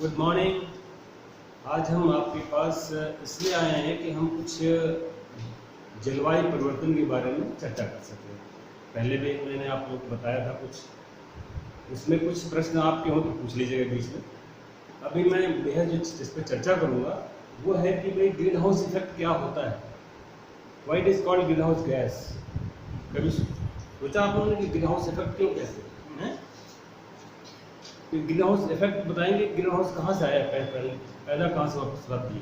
Good morning. आज हम आपके पास इसलिए आए हैं कि हम कुछ जलवायु परिवर्तन के बारे में चर्चा कर सकें। पहले भी मैंने आप लोग को बताया था कुछ, उसमें कुछ प्रश्न आपके हो तो पूछ लीजिएगा बीच में। अभी मैं बेहद जिस पर चर्चा करूँगा वो है कि भाई ग्रीन हाउस इफेक्ट क्या होता है, why it is called green house gas. कभी सोचा आप लोगों ने कि ग्रीन हाउस इफेक्ट क्यों कैसे हैं? ग्रीन हाउस इफेक्ट बताएंगे। ग्रीन हाउस कहाँ से आया, पैदा कहाँ से होती है?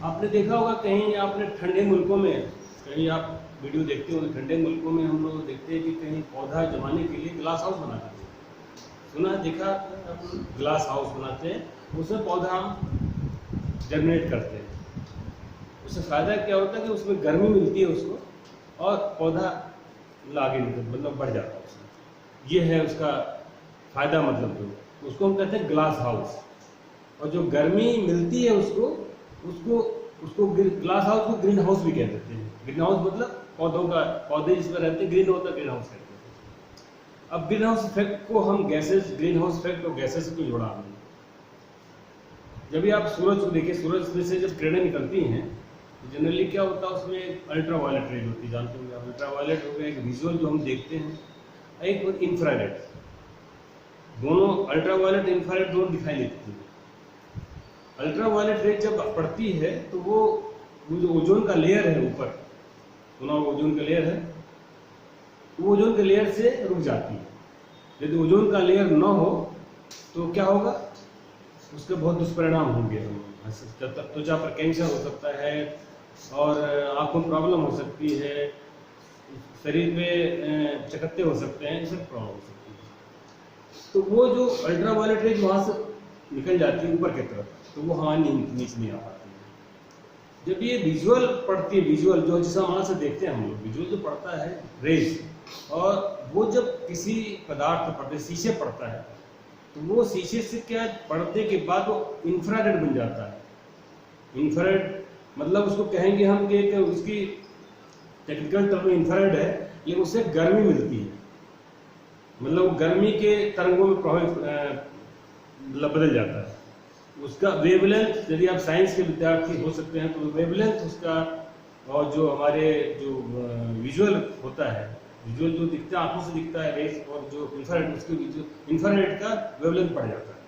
आपने देखा होगा कहीं, आपने ठंडे मुल्कों में कहीं आप वीडियो देखते हो, ठंडे मुल्कों में हम लोग देखते हैं कि कहीं पौधा जमाने के लिए ग्लास हाउस बनाते हैं। सुना देखा ग्लास हाउस बनाते हैं, उसमें पौधा हम जर्मिनेट करते हैं। उससे फ़ायदा क्या होता है कि उसमें गर्मी मिलती है उसको और पौधा आगे मतलब बढ़ जाता है उसमें। ये है उसका फ़ायदा, मतलब जो उसको हम कहते हैं ग्लास हाउस। और जो गर्मी मिलती है उसको ग्लास हाउस को ग्रीन हाउस भी कह देते हैं। ग्रीन हाउस मतलब पौधे जिसमें रहते हैं ग्रीन होता है, ग्रीन हाउस कहते हैं। अब ग्रीन हाउस इफेक्ट को हम गैसेस, ग्रीन हाउस इफेक्ट और गैसेस को जोड़ा हमने। जब भी आप सूरज को देखिए, सूरज में से जब किरणें निकलती हैं तो जनरली क्या होता है उसमें अल्ट्रा वायलेट रेज होती है, जानते होंगे आप। अल्ट्रा वायलेट हो गया एक विजुअल जो हम देखते हैं, एक इंफ्रारेड। दोनों अल्ट्रा वायलेट इंफ्रारेड दोनों दिखाई देती है। अल्ट्रा वायलेट रेज जब पड़ती है तो वो जो ओजोन का लेयर है ऊपर, सुना ओजोन का लेयर है, वो ओजोन के लेयर से रुक जाती है। यदि ओजोन का लेयर न हो तो क्या होगा, उसके बहुत दुष्परिणाम होंगे। त्वचा पर कैंसर हो सकता है और आंखों में प्रॉब्लम हो सकती है, शरीर में चकत्ते हो सकते हैं, सब प्रॉब्लम हो सकती है। तो वो जो अल्ट्रा वायलेट रेज वहाँ से निकल जाती है ऊपर की तरफ, तो वो हमारे नीचे नहीं आ पाती है। जब ये विजुअल पड़ती है, विजुअल जो जिसे वहाँ से देखते हैं हम लोग, विजुअल जो पड़ता है रेज, और वो जब किसी पदार्थ पर पड़ते, शीशे पड़ता है, तो वो शीशे से क्या पड़ने के बाद वो इंफ्रारेड बन जाता है। इंफ्रारेड मतलब उसको कहेंगे हम कि उसकी टेक्निकल टर्म इंफ्रारेड है, लेकिन उससे गर्मी मिलती है। मतलब वो गर्मी के तरंगों में बदल जाता है। उसका वेवलेंथ, यदि आप साइंस के विद्यार्थी हो सकते हैं तो वेवलेंथ उसका, और जो हमारे जो विजुअल होता है, विजुअल जो दिखता है आंखों से दिखता है रेस, और जो इंफ्रारेड, उसके इंफ्रारेड का वेवलेंथ बढ़ जाता है।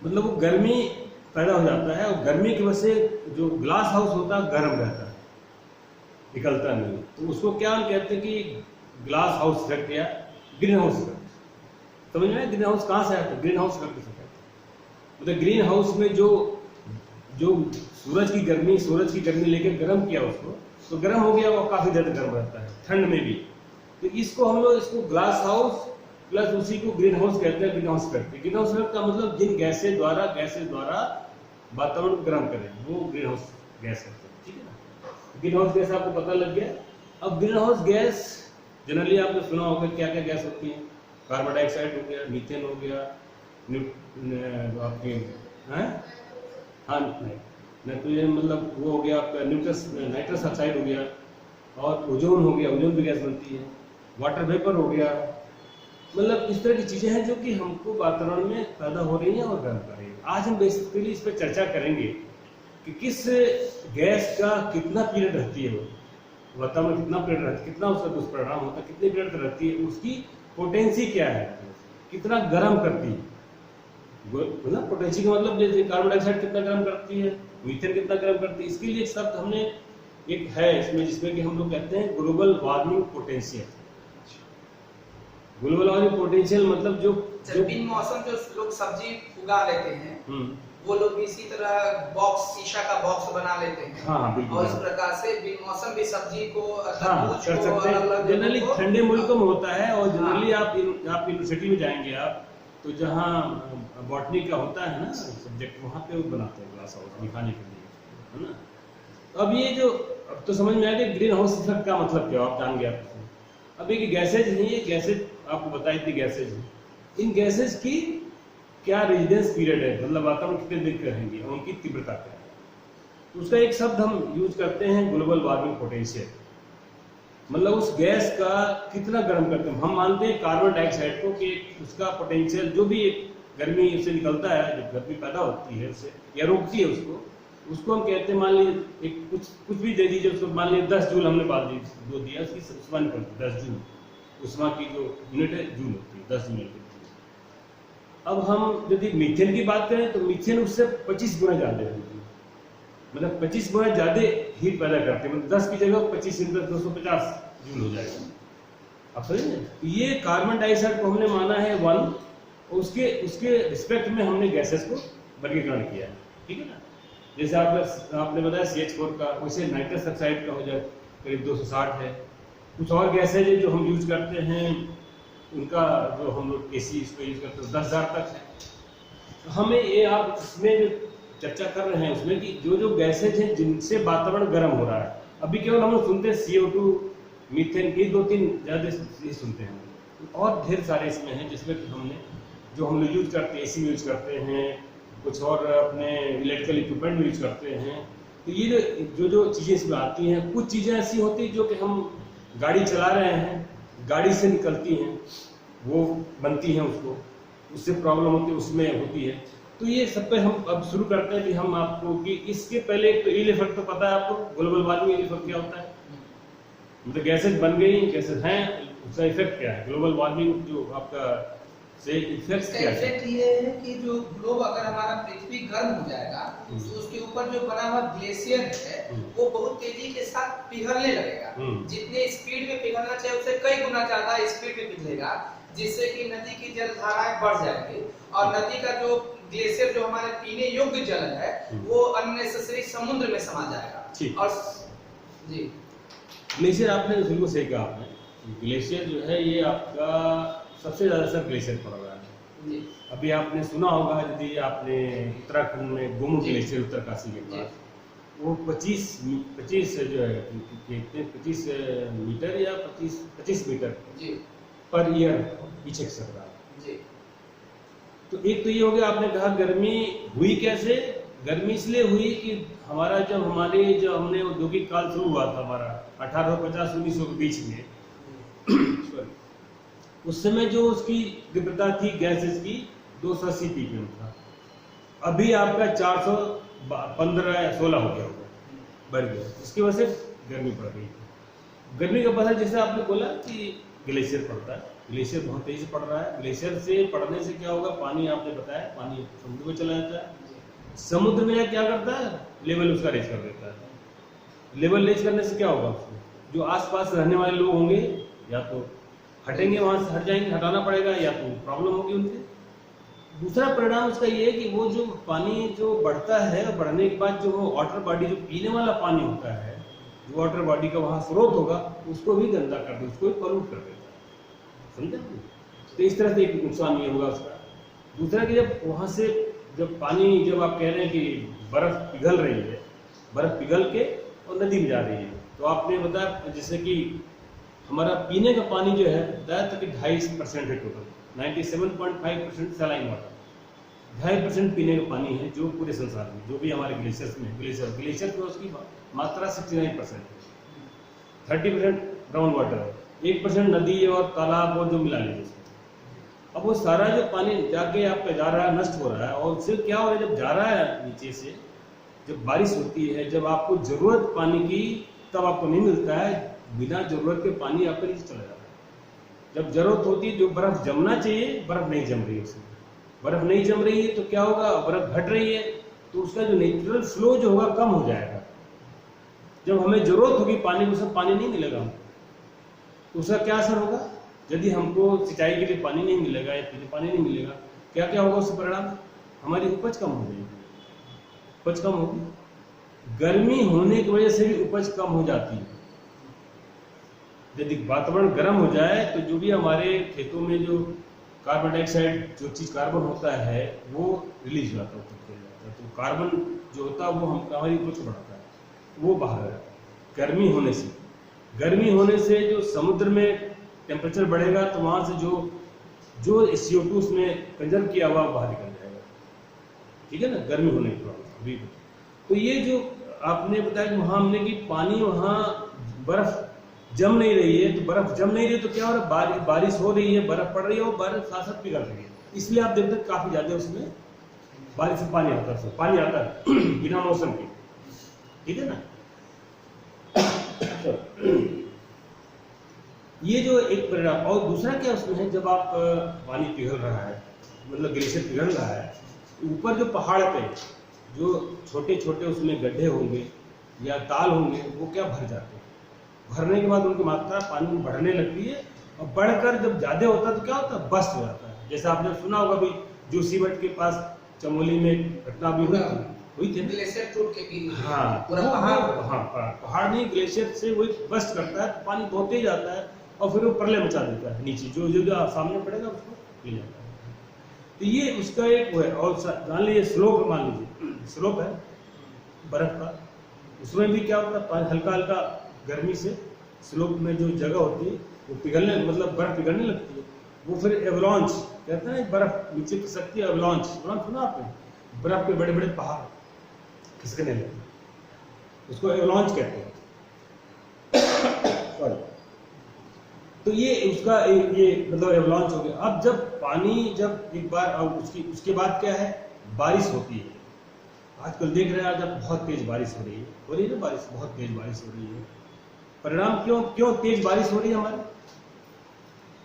मतलब वो गर्मी पैदा हो जाता है, और गर्मी की वजह से जो ग्लास हाउस होता है गर्म रहता है, निकलता नहीं। तो उसको क्या हम कहते हैं कि ग्लास हाउस इफेक्ट या ग्रीन हाउस इफेक्ट। समझ में? ग्रीन हाउस कहाँ से आता है? ग्रीन हाउस इफेक्ट से कहते हैं। मतलब ग्रीन हाउस में जो सूरज की गर्मी लेकर गर्म किया उसको, तो गर्म हो गया, वो काफी देर गर्म रहता है ठंड में भी। तो इसको हम लोग इसको ग्लास हाउस प्लस उसी को ग्रीन हाउस कहते हैं, green house effect. Green house effect का मतलब जिन गैसें द्वारा वातावरण को गर्म करें, वो ग्रीन हाउस गैस कहते हैं। ठीक है ना? ग्रीन हाउस गैस आपको पता लग गया। अब ग्रीन हाउस गैस जनरली आपने सुना होगा क्या क्या गैस होती है। कार्बन डाइऑक्साइड हो गया, मीथेन हो गया, आपके नाइट्रोजन, मतलब वो हो गया आपका नाइट्रस ऑक्साइड हो गया, और ओजोन हो गया, ओजोन भी गैस बनती है, वाटर वेपर हो गया। मतलब इस तरह की चीजें हैं जो कि हमको वातावरण में पैदा हो रही हैं और गर्म कर रही है। आज हम बेसिकली इस पर चर्चा करेंगे कि किस गैस का कितना पीरियड रहती है, वो वातावरण में कितना पीरियड रहती है, कितना उसका दुष्परिणाम होता है, कितने पीरियड तक रहती है, उसकी पोटेंसी क्या है, कितना गर्म करती है। मतलब पोटेंशियल का मतलब जैसे कार्बन डाइऑक्साइड कितना गर्म करती है, मीथेन कितना गर्म करती है। इसके लिए एक शब्द हमने एक है इसमें, जिसमें कि हम लोग कहते हैं global warming potential. Global warming potential मतलब जो बिन मौसम जो लोग सब्जी उगा लेते हैं, वो लोग भी इसी तरह बॉक्स, शीशा का बॉक्स बना लेते हैं। हाँ, बिल्कुल। और इस प्रकार से बिन मौसम भी सब्जी को कर सकते हैं। जनरली ठंडे मुल्कों में होता है, और जनरली आप यूनिवर्सिटी में जाएंगे आप, तो जहाँ बॉटनी का होता है ना सब्जेक्ट, वहाँ पे वो बनाते हैं ग्लास हाउस दिखाने के लिए, है ना। तो अब ये जो, अब तो समझ में आ गया ग्रीन हाउस इफेक्ट का मतलब क्या, आप जान गए। अब ये गैसेज नहीं, ये गैसेज आपको बताई थी गैसेज है। इन गैसेज की क्या रेजिडेंस पीरियड है, मतलब वातावरण कितने दिन रहेंगी और उनकी तीव्रता क्या है। तो उसका एक शब्द हम यूज करते हैं ग्लोबल वार्मिंग पोटेंशियल। मतलब उस गैस का कितना गर्म करते हैं। हम मानते हैं कार्बन डाइऑक्साइड को कि उसका पोटेंशियल जो भी गर्मी उससे निकलता है, जब गर्मी पैदा होती है उससे या रोकती है उसको हम कहते हैं, मान लीजिए एक कुछ भी दे दीजिए उसको, मान लीजिए 10 जूल हमने दो दिया, उसकी उष्मा निकलती है 10 जूल, उष्मा की जो यूनिट है जूल होती है, 10 यूनिट होती है। अब हम यदि मीथेन की बात करें तो मीथेन उससे 25 गुना ज़्यादा है, मतलब 25 गुना ज़्यादा हीट पैदा करते हैं, मतलब 10 की जगह 25 × 10 250 जूल हो जाएगा। आप समझे? ये कार्बन डाइऑक्साइड को हमने माना है 1, उसके रिस्पेक्ट में हमने गैसेस को वर्गीकरण किया है, ठीक है ना। जैसे आपने बताया CH4 का, वैसे नाइट्रस ऑक्साइड का हो जाए करीब 260 है। कुछ और गैसेज है जो हम यूज करते हैं, उनका जो हम लोग AC इसको यूज करते हैं 10,000 तक है। तो हमें ये आप इसमें जो चर्चा कर रहे हैं उसमें कि जो गैसेज हैं जिनसे वातावरण गर्म हो रहा है, अभी केवल हम लोग सुनते हैं CO2, मीथेन, ये 2-3 ज़्यादा सुनते हैं, और ढेर सारे इसमें हैं जिसमें हमने जो हम लोग यूज करते हैं, AC में यूज करते हैं, कुछ और अपने इलेक्ट्रिकल इक्विपमेंट में यूज करते हैं। तो ये जो चीज़ें इसमें आती हैं, कुछ चीज़ें ऐसी होती हैं जो कि हम गाड़ी चला रहे हैं, गाड़ी से निकलती हैं, वो बनती हैं, उससे प्रॉब्लम होती है, उसमें होती है। तो ये सब पे हम अब शुरू करते हैं कि हम आपको कि इसके पहले तो ईल इफेक्ट तो पता है आपको, ग्लोबल वार्मिंग ईल इफेक्ट क्या होता है, मतलब गैसेज बन गई, गैसेज हैं, उसका इफेक्ट क्या है, ग्लोबल वार्मिंग जो आपका से इफेक्ट क्या है। इफेक्ट ये है कि जो ग्लोब, अगर हमारा पृथ्वी गर्म हो जाएगा तो उसके ऊपर जो बना हुआ ग्लेशियर है वो बहुत तेजी के साथ पिघलने लगेगा। जितने स्पीड में पिघलना चाहिए उससे कई गुना ज्यादा स्पीड में पिघलेगा, जिससे कि नदी की जलधाराएं बढ़ जाएंगी और नदी का जो ग्लेशियर जो हमारे पीने योग्य जल है वो अननेसेसरी समुद्र में समा जाएगा। और जी, ग्लेशियर आपने बिल्कुल सही कहा आपने, ग्लेशियर जो है ये आपका सबसे ज़्यादा असर ग्लेशियर पड़ रहा है। अभी आपने सुना होगा, यदि आपने उत्तराखंड में गोमू ग्लेशियर उत्तरकाशी के पास, वो 25 जो है 25 मीटर या 25 मीटर पर ईयर पीछे खसक रहा है। तो एक तो ये हो गया, आपने कहा गर्मी हुई कैसे, गर्मी इसलिए हुई कि हमारा जब हमने औद्योगिक काल शुरू हुआ था हमारा 1850-1900 के बीच में उस समय जो उसकी तीव्रता थी गैसेस की 280 ppm था, अभी आपका 415-16 हो गया होगा, बढ़ गया। इसकी वजह से गर्मी पड़ गई। गर्मी का पता जैसे आपने बोला कि ग्लेशियर पड़ता है, ग्लेशियर बहुत तेजी से पड़ रहा है। ग्लेशियर से पड़ने से क्या होगा, पानी आपने बताया पानी समुद्र में चला जाता है, समुद्र में क्या करता है, लेवल उसका रेज कर देता है। लेवल रेज करने से क्या होगा, जो आसपास रहने वाले लोग होंगे या तो हटेंगे, वहां से हट जाएंगे, हटाना पड़ेगा, या तो प्रॉब्लम होगी उनसे। दूसरा परिणाम उसका ये है कि वो जो पानी जो बढ़ता है, बढ़ने के बाद जो वाटर बॉडी जो पीने वाला पानी होता है, जो वाटर बॉडी का वहां स्रोत होगा, उसको भी गंदा कर दे, उसको भी पॉल्यूट कर देता है, समझा। तो इस तरह से एक नुकसान ये होगा उसका। दूसरा कि जब वहां से जब पानी, जब आप कह रहे हैं कि बर्फ पिघल रही है, बर्फ पिघल के और नदी में जा रही है, तो आपने बताया जैसे कि हमारा पीने का पानी जो है बताया था कि 2.5% है टोटल, 97.5% सलाइन वाटर, 2.5% पीने का पानी है जो पूरे संसार में, जो भी हमारे ग्लेशियर्स में, ग्लेशियर में उसकी मात्रा 69% है, 30% ग्राउंड वाटर है, 1% नदी और तालाब और जो मिला लीजिए उसमें। अब वो सारा जो पानी जाके आपका जा रहा है, नष्ट हो रहा है, और उससे क्या हो रहा है, जब जा रहा है नीचे से, जब बारिश होती है, जब आपको जरूरत पानी की, तब आपको नहीं मिलता है, बिना जरूरत के पानी आपके नीचे चला जाता है। जब जरूरत होती है, जो बर्फ जमना चाहिए, बर्फ नहीं जम रही है, उसमें बर्फ नहीं जम रही है, तो क्या होगा, बर्फ घट रही है, तो उसका जो नेचुरल फ्लो जो होगा कम हो जाएगा। जब हमें जरूरत होगी पानी को, सब पानी नहीं मिलेगा हमको, तो उसका क्या असर होगा, यदि हमको सिंचाई के लिए पानी नहीं मिलेगा या पीने पानी नहीं मिलेगा, क्या क्या होगा, उससे परिणाम हमारी उपज कम हो जाएगी, उपज कम होगी। गर्मी होने की वजह से भी उपज कम हो जाती है। यदि वातावरण गर्म हो जाए तो जो भी हमारे खेतों में जो कार्बन डाइऑक्साइड, जो चीज कार्बन होता है, वो रिलीज हो जाता है, तो कार्बन जो होता है वो हमारी उपज को बढ़ाता है, वो बाहर है। गर्मी होने से जो समुद्र में टेम्परेचर बढ़ेगा, तो वहां से जो CO2 उसमें कंजर्व किया हुआ बाहर निकल जाएगा, ठीक है ना, गर्मी होने के प्रॉब्लम। तो ये जो आपने बताया कि वहां हमने कि पानी, वहां बर्फ जम नहीं रही है, तो बर्फ जम नहीं रही तो क्या हो रहा है, बारिश हो रही है, बर्फ पड़ रही है, और बर्फ साथ साथ पिघल रही है, इसलिए आप देखते हैं काफी ज्यादा उसमें बारिश से पानी आता है, उसमें पानी आता है बिना मौसम के, ठीक है ना। ये जो एक परिणाम, और दूसरा क्या उसमें है, जब आप पानी पिघल रहा है, मतलब ग्लेशियर पिघल रहा है, ऊपर जो पहाड़ पे जो छोटे छोटे उसमें गड्ढे होंगे या ताल होंगे, वो क्या भर जाते हैं। भरने के बाद उनकी मात्रा पानी में बढ़ने लगती है, और बढ़कर जब ज्यादा होता है तो क्या होता है, बस्ट हो जाता है। जैसे आपने सुना होगा भी जोशीमठ के पास चमोली में घटना भी हुई थी, ग्लेशियर टूट के गिरी, हाँ पूरा पहाड़, हाँ पहाड़ नहीं, ग्लेशियर से वही बस्ट करता है, पानी बहुत तेज आता है और फिर वो प्रलय मचा देता है नीचे, जो जो सामने पड़ेगा उसको ले जाता है। तो ये उसका एक वो है। और मान लीजिए स्लोप, मान लीजिए स्लोप है बर्फ का, उसमें भी क्या होता है, हल्का हल्का गर्मी से स्लोप में जो जगह होती है वो पिघलने, मतलब बर्फ पिघलने लगती है, वो फिर एवलांच कहते हैं, बर्फ नीचे खिसकती है, एवलांच सुना आपने, बर्फ के बड़े बड़े पहाड़ खिसकने लगते, उसको एवलांच कहते हैं। तो ये उसका ये मतलब एवलांच हो गया। अब जब पानी जब एक बार, अब उसके बाद क्या है, बारिश होती है। आजकल देख रहे हैं, आज अब बहुत तेज बारिश हो रही है ना, बारिश बहुत तेज बारिश हो रही है। परिणाम क्यों तेज बारिश हो रही है हमारे,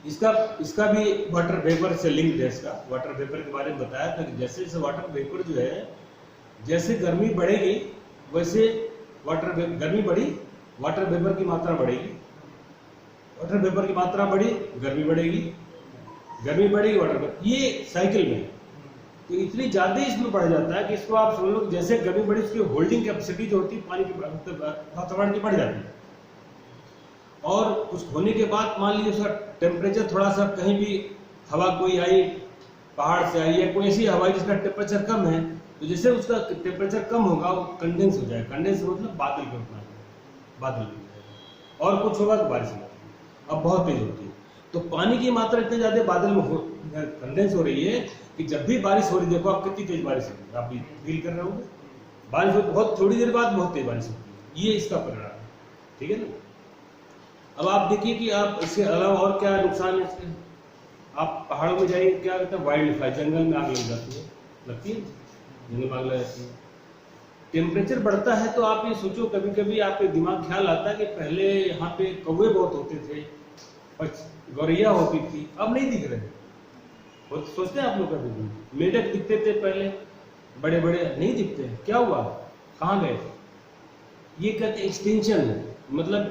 इसका भी वाटर वेपर से लिंक्ड है। इसका वाटर वेपर के बारे में बताया था कि जैसे जैसे वाटर वेपर जो है, जैसे गर्मी बढ़ेगी वैसे गर्मी बढ़ी, वाटर वेपर की मात्रा बढ़ेगी, वाटर वेपर की मात्रा बढ़ी, गर्मी बढ़ेगी, गर्मी बढ़ेगी, वाटर वेपर, ये साइकिल में। तो इतनी ज्यादा इसमें बढ़ जाता है कि इसको आप समझ लो, जैसे गर्मी बढ़ी उसकी होल्डिंग कैपेसिटी जो होती है पानी की वातावरण की बढ़ जाती है। और कुछ होने के बाद मान लीजिए उसका टेम्परेचर थोड़ा सा, कहीं भी हवा कोई आई, पहाड़ से आई, या कोई ऐसी हवा जिसका टेम्परेचर कम है, तो जैसे उसका टेम्परेचर कम होगा वो कंडेंस हो जाएगा। कंडेंस मतलब बादल के रूप में, बादल, और कुछ होगा तो बारिश होगी। अब बहुत तेज होती है, तो पानी की मात्रा इतनी ज्यादा बादल में कंडेंस हो रही है कि जब भी बारिश हो रही है, देखो आप कितनी तेज बारिश होती है, आप भी फील कर रहे होंगे, बारिश बहुत थोड़ी देर बाद बहुत तेज बारिश होती है। ये इसका परिणाम है, ठीक है ना। अब आप देखिए कि आप इसके अलावा और क्या नुकसान है इसके। आप पहाड़ों में जाइए, क्या कहते हैं, वाइल्ड फायर, जंगल में आग लग जाती है, लगती है, जंगल में आग लग जाती है। टेम्परेचर बढ़ता है तो आप ये सोचो, कभी कभी आपके दिमाग ख्याल आता है कि पहले यहाँ पे कौवे बहुत होते थे, गौरैया होती थी, अब नहीं दिख रहे। सोचते हैं आप लोग, कभी मेढक दिखते थे पहले, बड़े बड़े, नहीं दिखते, क्या हुआ, कहाँ गए। ये कहते हैं एक्सटेंशन है, मतलब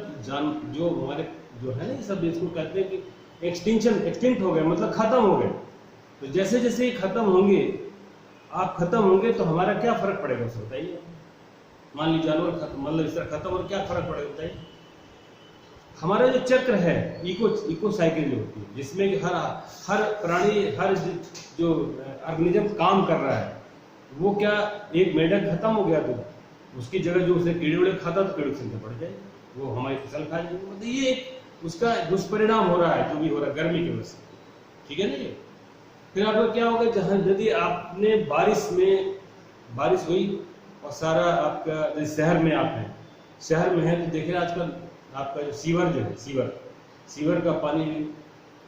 जो हमारे जो है ना, ये सब इसको कहते हैं कि एक्सटिंक्ट हो गए, मतलब खत्म हो गए। तो जैसे जैसे खत्म होंगे, आप खत्म होंगे तो हमारा क्या फर्क पड़ेगा उससे बताइए। मान लीजिए जानवर खत्म, मतलब इस तरह खत्म, और क्या फर्क पड़ेगा बताइए। हमारा जो चक्र है, इको साइकिल जो होती है, जिसमें कि हर प्राणी, हर जो ऑर्गेनिज्म काम कर रहा है, वो क्या, एक मेढक खत्म हो गया तो उसकी जगह जो उसे कीड़े उड़े खाता तो कीड़े की संख्या बढ़ जाएगी, वो हमारी फसल खा जाएगी। मतलब ये उसका दुष्परिणाम हो रहा है, जो भी हो रहा है गर्मी की वजह से, ठीक है ना। ये फिर आपका क्या होगा, जहां यदि आपने बारिश हुई और सारा आपका, शहर में आप हैं, शहर में है तो देखिए आजकल आपका जो सीवर जो है, सीवर का पानी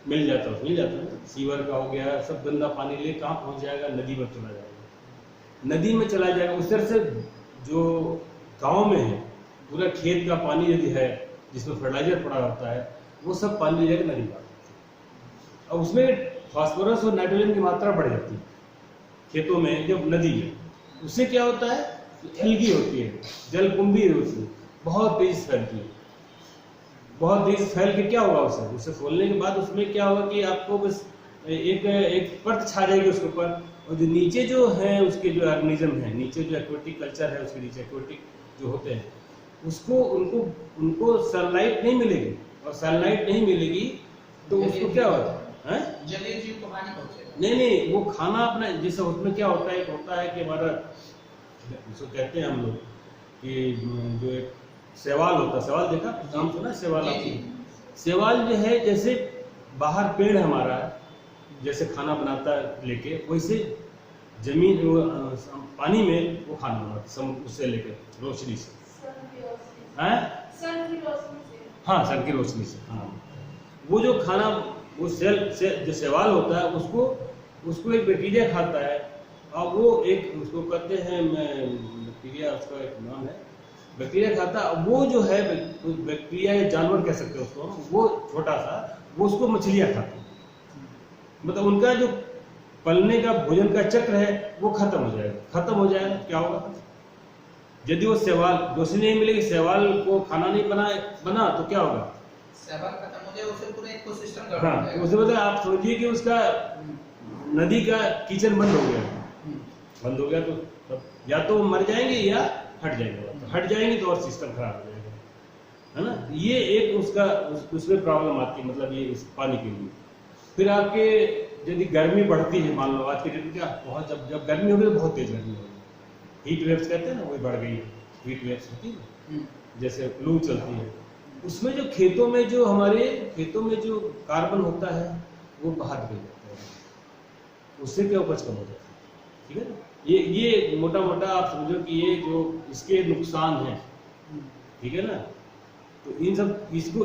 मिल जाता है, सीवर का हो गया, सब गंदा पानी ले कहाँ पहुंच जाएगा, नदी में चला जाएगा, नदी में चला जाएगा। उस तरह से जो गांव में है, पूरा खेत का पानी यदि है जिसमें फर्टिलाइजर पड़ा होता है, वो सब पानी ले जाकर नदी में, और उसमें फास्फोरस और नाइट्रोजन की मात्रा बढ़ जाती है खेतों में, जब नदी में, उससे क्या होता है, एल्गी होती है, जलकुंभी होती है, बहुत तेज फैलती है, बहुत तेज फैल के क्या होगा, उसे फूलने के बाद उसमें क्या होगा कि आपको बस एक परत छा जाएगी उसके ऊपर, और जो नीचे जो है उसके जो ऑर्गेनिज्म है, नीचे जो एक्वेटिक कल्चर है, उसके नीचे एक्वेटिक जो होते हैं, उसको उनको सनलाइट नहीं मिलेगी, और सनलाइट नहीं मिलेगी तो उसको क्या होता है, जलीय जीव को हानि पहुंचेगा। नहीं, वो खाना अपना, जैसे उसमें क्या होता है कि हमारा, जिसको कहते हैं हम लोग कि जो एक शैवाल होता है, शैवाल देखा, नाम सुना शैवाल आपने, शैवाल जो है, जैसे बाहर पेड़ हमारा जैसे खाना बनाता है लेके, वैसे जमीन पानी में वो खाना बनाता है, उससे लेके रोशनी से, सन की रोशनी से, हाँ। वो जो खाना, वो जो शैवाल होता है, उसको उसको एक बैक्टीरिया खाता है, और वो एक उसको कहते हैं बैक्टीरिया, उसका एक नाम है, बैक्टीरिया खाता। वो जो है बैक्टीरिया या जानवर कह सकते हैं उसको, वो छोटा सा, वो उसको मछलियां खाती हैं। मतलब उनका जो पलने का भोजन का चक्र है वो खत्म हो जाएगा। खत्म हो जाएगा क्या होगा, यदि वो शैवाल रोशनी नहीं मिलेगी, शैवाल को खाना नहीं बना तो क्या होगा, शैवाल खत्म हो जाए, उसे पूरा इकोसिस्टम हाँ, गड़बड़ हो जाएगा। उसे मतलब आप समझिए कि उसका नदी का किचन बंद हो गया। बंद हो गया तो तब या तो वो मर जाएंगे या हट जाएंगे। तो हट जाएंगे तो और सिस्टम खराब हो जाएगा, है ना। ये एक उसका उसमें प्रॉब्लम आती है, मतलब ये इस पानी के लिए। फिर आपके यदि गर्मी बढ़ती है, मान लो आज के दिन क्या बहुत, जब गर्मी होगी तो बहुत तेज गर्मी होगी, हीट वेव्स कहते हैं ना, वो बढ़ गई है, हीट वेव्स होती है, जैसे लू चलती है। उसमें जो खेतों में जो हमारे खेतों में जो कार्बन होता है वो बाहर निकल जाता है, उससे क्या उपज कम हो जाता है, ठीक है ना। ये मोटा मोटा आप समझो कि ये जो इसके नुकसान हैं, ठीक है ना। तो इन सब इसको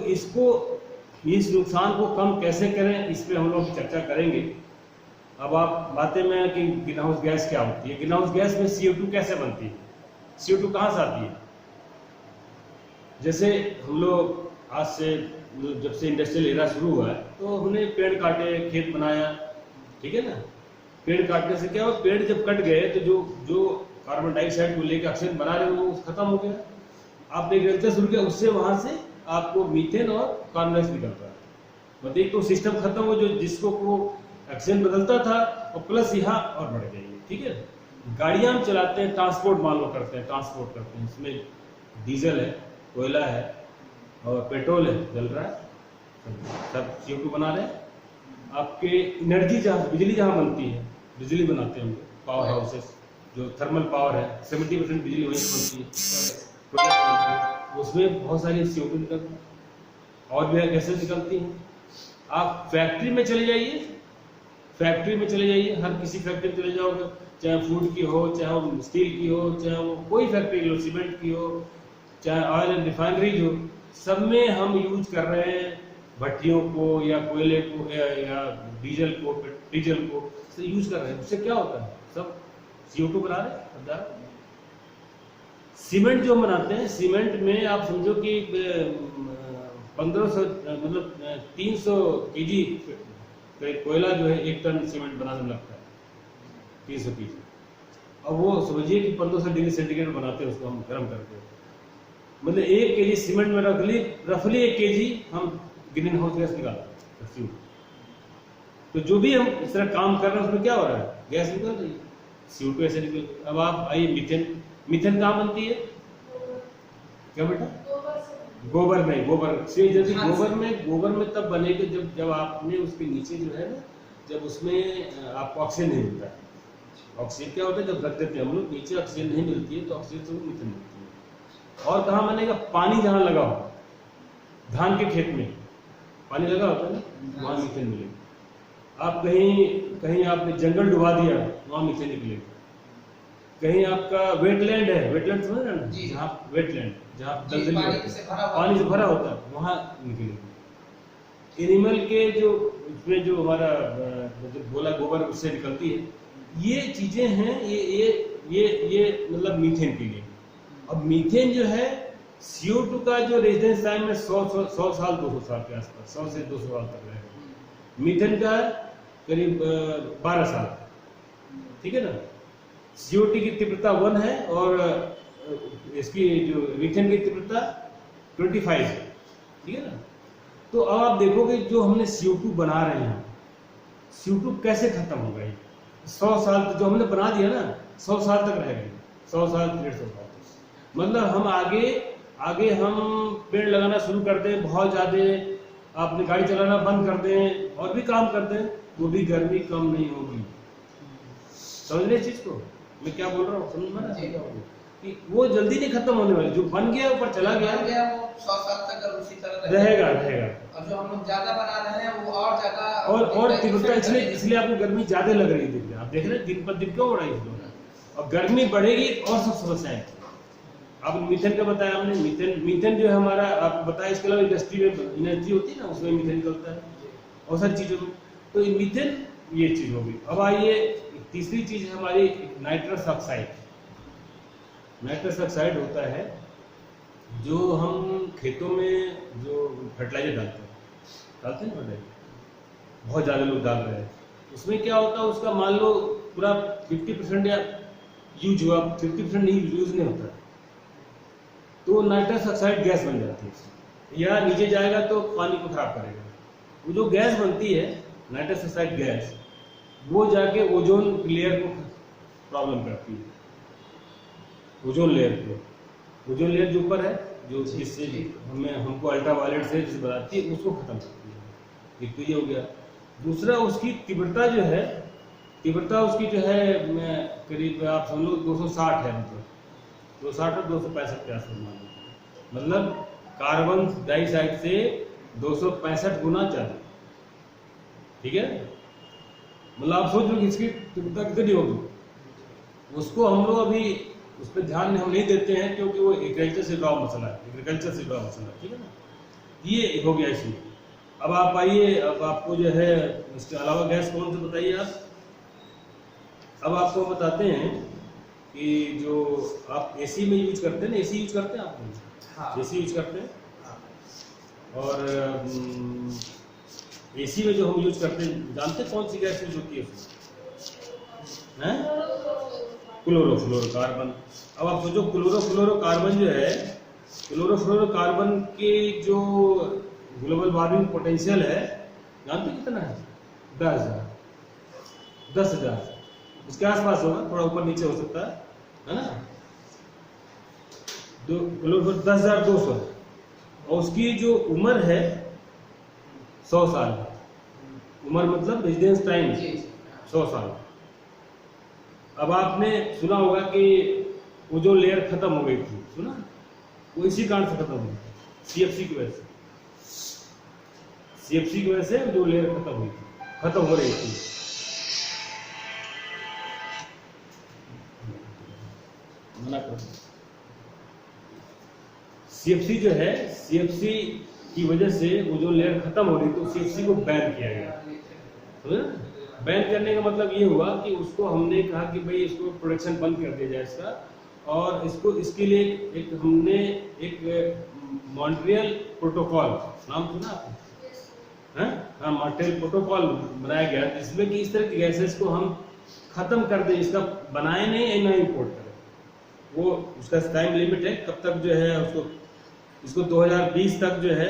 इस नुकसान को कम कैसे करें, इस पे हम लोग चर्चा करेंगे। अब आप बातें में कि ग्रीन हाउस गैस क्या होती है, ग्रीन हाउस गैस में CO2 कैसे बनती है, CO2 कहाँ से आती है। जैसे हम लोग आज से जब से इंडस्ट्रियल एरा शुरू हुआ है तो हमने पेड़ काटे, खेत बनाया, ठीक है ना। पेड़ काटने से क्या हुआ, पेड़ जब कट गए तो जो कार्बन डाइऑक्साइड को लेकर ऑक्सीजन बना रहे वो खत्म हो गया। आपने एग्रीकल्चर शुरू किया, उससे वहां से आपको मीथेन और कार्बन डाइऑक्साइड निकल रहा है। मतलब एक तो सिस्टम खत्म हो, जो जिसको वो ऑक्सीजन बदलता था, और प्लस यहाँ और बढ़ गई, ठीक है। गाड़ियां हम चलाते हैं, ट्रांसपोर्ट मान लो करते हैं, ट्रांसपोर्ट करते हैं, इसमें डीजल है, कोयला है और पेट्रोल है, जल रहा है, सब CO2 बना रहे हैं। आपके एनर्जी जहाँ बिजली जहाँ बनती है, बिजली बनाते हैं हम लोग, पावर हाउसेस जो थर्मल पावर है, 70% बिजली वहीं से बनती है, प्रोडक्ट बनती है, उसमें बहुत सारी CO2 निकलती है और भी गैसेज निकलती हैं। आप फैक्ट्री में चले जाइए, फैक्ट्री में चले जाइए, हर किसी फैक्ट्री में चले जाओगे, चाहे फूड की हो, चाहे वो स्टील की हो, चाहे वो कोई फैक्ट्री लो, सीमेंट की हो, चाहे ऑयल एंड रिफाइनरीज हो, सब में हम यूज कर रहे हैं भट्टियों को या कोयले को या डीजल को यूज कर रहे हैं। उससे क्या होता है, सब CO2 बना रहे हैं। सीमेंट जो हम बनाते हैं, सीमेंट में आप समझो कि 1500 मतलब 300 kg कोयला जो है 1 टन सीमेंट बनाने में लगता है, 300 kg। अब वो समझिए कि 1500 डिग्री सेंटीग्रेड बनाते हैं, उसको हम गर्म करते हैं, मतलब 1 kg सीमेंट में रफली 1 kg हम ग्रीन हाउस गैस निकालते हैं। तो जो भी हम इस तरह काम कर रहे हैं उसमें क्या हो रहा है, गैस निकल रही है, CO2 ऐसे निकल। अब आप आइए मीथेन कहाँ बनती है, क्या बेटा, गोबर में, गोबर से जैसे गोबर में तब बनेगी जब आपने उसके नीचे जो है ना, जब उसमें आपको ऑक्सीजन नहीं मिलता है। ऑक्सीजन क्या होता है, जब रख देते हैं हम लोग नीचे, ऑक्सीजन नहीं मिलती है तो ऑक्सीजन से मीथेन मिलती है। और कहाँ बनेगा, पानी जहाँ लगा हो, धान के खेत में पानी लगा होता है ना, वहाँ मीथेन मिलेगा। आप कहीं आपने जंगल डुबा दिया, वहाँ मीथेन निकलेगा। कहीं आपका वेटलैंड है, वेटलैंड समझ रहे हैं, जहाँ वेटलैंड जहाँ दलदली पानी से भरा होता है, वहाँ निकलेगी। एनिमल के जो उसमें जो हमारा बोला गोबर उससे निकलती है, ये चीजें हैं, ये मतलब मीथेन के लिए। अब मीथेन जो है CO2 का जो रेजिडेंस टाइम है 100 साल 200 साल के आसपास, 100 से 200 साल तक रहेगा। मीथेन का करीब 12 साल, ठीक है ना। CO2 की तीव्रता 1 है और इसकी जो मीथेन की तीव्रता 25 है, ठीक है ना। तो अब आप देखोगे जो हमने CO2 बना रहे हैं, CO2 कैसे खत्म होगा, 100 साल जो हमने बना दिया ना, 100 साल तक रहेगा, 100 साल 150 साल तक। मतलब हम आगे हम पेड़ लगाना शुरू कर दें बहुत ज्यादा, आपने गाड़ी चलाना बंद कर दें और भी काम कर दें, तो भी गर्मी कम नहीं होगी। समझ रहे इस चीज को मैं क्या बोल रहा हूँ, समझ में ना कि वो जल्दी नहीं खत्म होने वाली, जो बन गया ऊपर चला गया वो 100 साल तक उसी तरह रहेगा। और जो हम लोग ज्यादा बना रहे हैं वो और ज्यादा और तीव्रता इसलिए आपको गर्मी ज्यादा लग रही है। आप देख रहे हैं दिन पर दिन क्यों हो रहा है इस दौरान, और गर्मी बढ़ेगी और सब समस्याएं। अब मीथेन का बताया हमने, मीथेन जो है हमारा आपको बताया, इसके अलावा इंडस्ट्री में एनर्जी होती है ना, उसमें मीथेन निकलता है और सारी चीजों में। तो मीथेन ये चीज होगी। अब आइए तीसरी चीज है हमारी नाइट्रस ऑक्साइड। नाइट्रस ऑक्साइड होता है जो हम खेतों में जो फर्टिलाइजर डालते हैं फर्टिलाइजर, बहुत ज़्यादा लोग डाल रहे हैं। उसमें क्या होता है, उसका मान लो पूरा 50% या यूज हुआ, 50% नहीं यूज नहीं होता, तो नाइट्रस ऑक्साइड गैस बन जाती है या नीचे जाएगा तो पानी को खराब करेगा। वो जो गैस बनती है नाइट्रस ऑक्साइड गैस, वो जाके ओजोन लेयर को प्रॉब्लम करती है। ओजोन लेयर को, ओजोन लेयर जो ऊपर है, जो जिससे हमको अल्ट्रावायलेट से जिसे बनाती है, उसको खत्म करती है। एक तो ये हो गया। दूसरा, उसकी तीव्रता जो है, तीव्रता उसकी जो है करीब आप समझ लो 260 है, मतलब 260 और 265 के आसपास मान लो, मतलब कार्बन डाइऑक्साइड से 265 गुना ज़्यादा। ठीक है, मतलब आप सोच लो कि इसकी तीव्रता कितनी होगी। उसको हम लोग अभी उस पर ध्यान हम नहीं देते हैं क्योंकि वो एग्रीकल्चर से जुड़ा मसला है, एग्रीकल्चर से जुड़ा मसला है। ठीक है ना, ये हो गया इसमें। अब आप आइए, अब आपको जो है इसके अलावा गैस कौन से बताइए आप। अब आपको बताते हैं कि जो आप एसी में यूज करते हैं ना, एसी यूज करते हैं आप? हाँ। एसी यूज करते हैं। और एसी में जो हम यूज करते हैं, जानते हैं कौन सी गैस यूज होती है उसमें? क्लोरोफ्लोरोकार्बन। अब आप सोचो क्लोरोफ्लोरोकार्बन जो है, क्लोरोफ्लोरोकार्बन के जो ग्लोबल वार्मिंग पोटेंशियल है, जानते कितना है? 10,000 इसके आसपास होगा, थोड़ा ऊपर नीचे हो सकता है ना। 10,200 और उसकी जो उम्र है 100 साल। उम्र मतलब रेजिडेंस टाइम 100 साल। अब आपने सुना होगा कि वो जो लेयर खत्म हो गई थी, सुना? वो इसी कारण से खत्म हुई, सीएफसी की वजह से। सीएफसी की वजह से जो लेयर खत्म हुई थी, खत्म हो रही थी। सीएफसी जो है, सीएफसी की वजह से वो जो लेयर खत्म हो रही, तो सीएफसी को बैन किया गया। बैन करने का मतलब ये हुआ कि उसको हमने कहा कि भाई इसको प्रोडक्शन बंद कर दिया जाए इसका, और इसको इसके लिए एक हमने एक मॉन्ट्रियल प्रोटोकॉल, नाम सुना आपने? हाँ, मॉन्ट्रियल प्रोटोकॉल बनाया गया जिसमें कि इस तरह की गैसेस को हम खत्म कर दें, इसका बनाए नहीं ना इम्पोर्ट करें। वो उसका टाइम लिमिट है कब तक जो है उसको, इसको 2020 तक जो है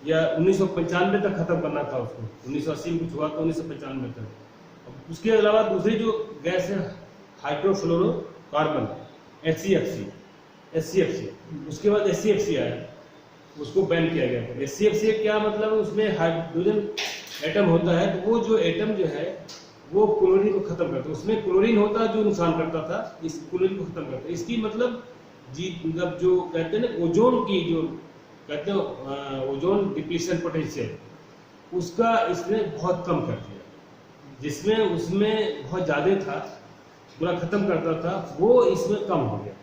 या 1995 तक खत्म करना था उसको। 1980 में कुछ हुआ तो 1995 तक। उसके अलावा दूसरी जो गैस है हाइड्रोफ्लोरोकार्बन, HCFC, उसके बाद HCFC आया, उसको बैन किया गया था। HCFC क्या मतलब है, उसमें हाइड्रोजन एटम होता है, तो वो जो एटम जो है वो क्लोरीन को खत्म करता है। उसमें क्लोरीन होता है जो नुकसान करता था, इस क्लोरीन को खत्म करता है। इसकी मतलब मतलब जो कहते हैं ना ओजोन की, जो कहते हैं ओजोन डिप्लीशन पोटेंशियल, उसका इसने बहुत कम कर दिया। जिसमें उसमें बहुत ज़्यादा था, पूरा खत्म करता था, वो इसमें कम हो गया।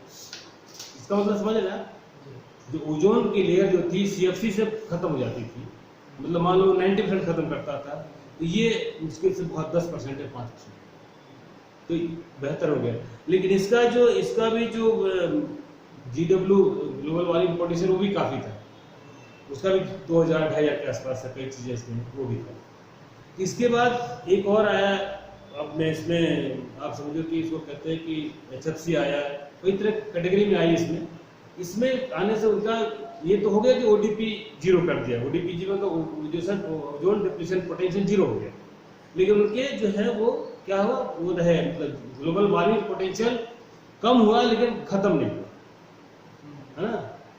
इसका मतलब समझ रहे हैं, जो ओजोन की लेयर जो थी सीएफसी से खत्म हो जाती थी, मतलब मान लो 90% खत्म करता था, तो ये मुश्किल से बहुत 10% है, 5%, तो बेहतर हो गया। लेकिन इसका भी जो GW ग्लोबल वार्मिंग पोटेंशियल वो भी काफ़ी था, उसका भी 2000-2500 के आसपास है, कई चीज़ें इसमें वो भी था। इसके बाद एक और आया, अपने इसमें आप समझो कि इसको कहते हैं कि HFC आया, कई तरह कैटेगरी में आई। इसमें आने से उनका ये तो हो गया कि ODP 0 कर दिया। ODP 0 का ओजोन डिप्लीशन पोटेंशियल 0 हो गया, लेकिन उनके जो है वो क्या हुआ, वो रहे, मतलब ग्लोबल वार्मिंग पोटेंशियल कम हुआ लेकिन खत्म नहीं हुआ, है ना।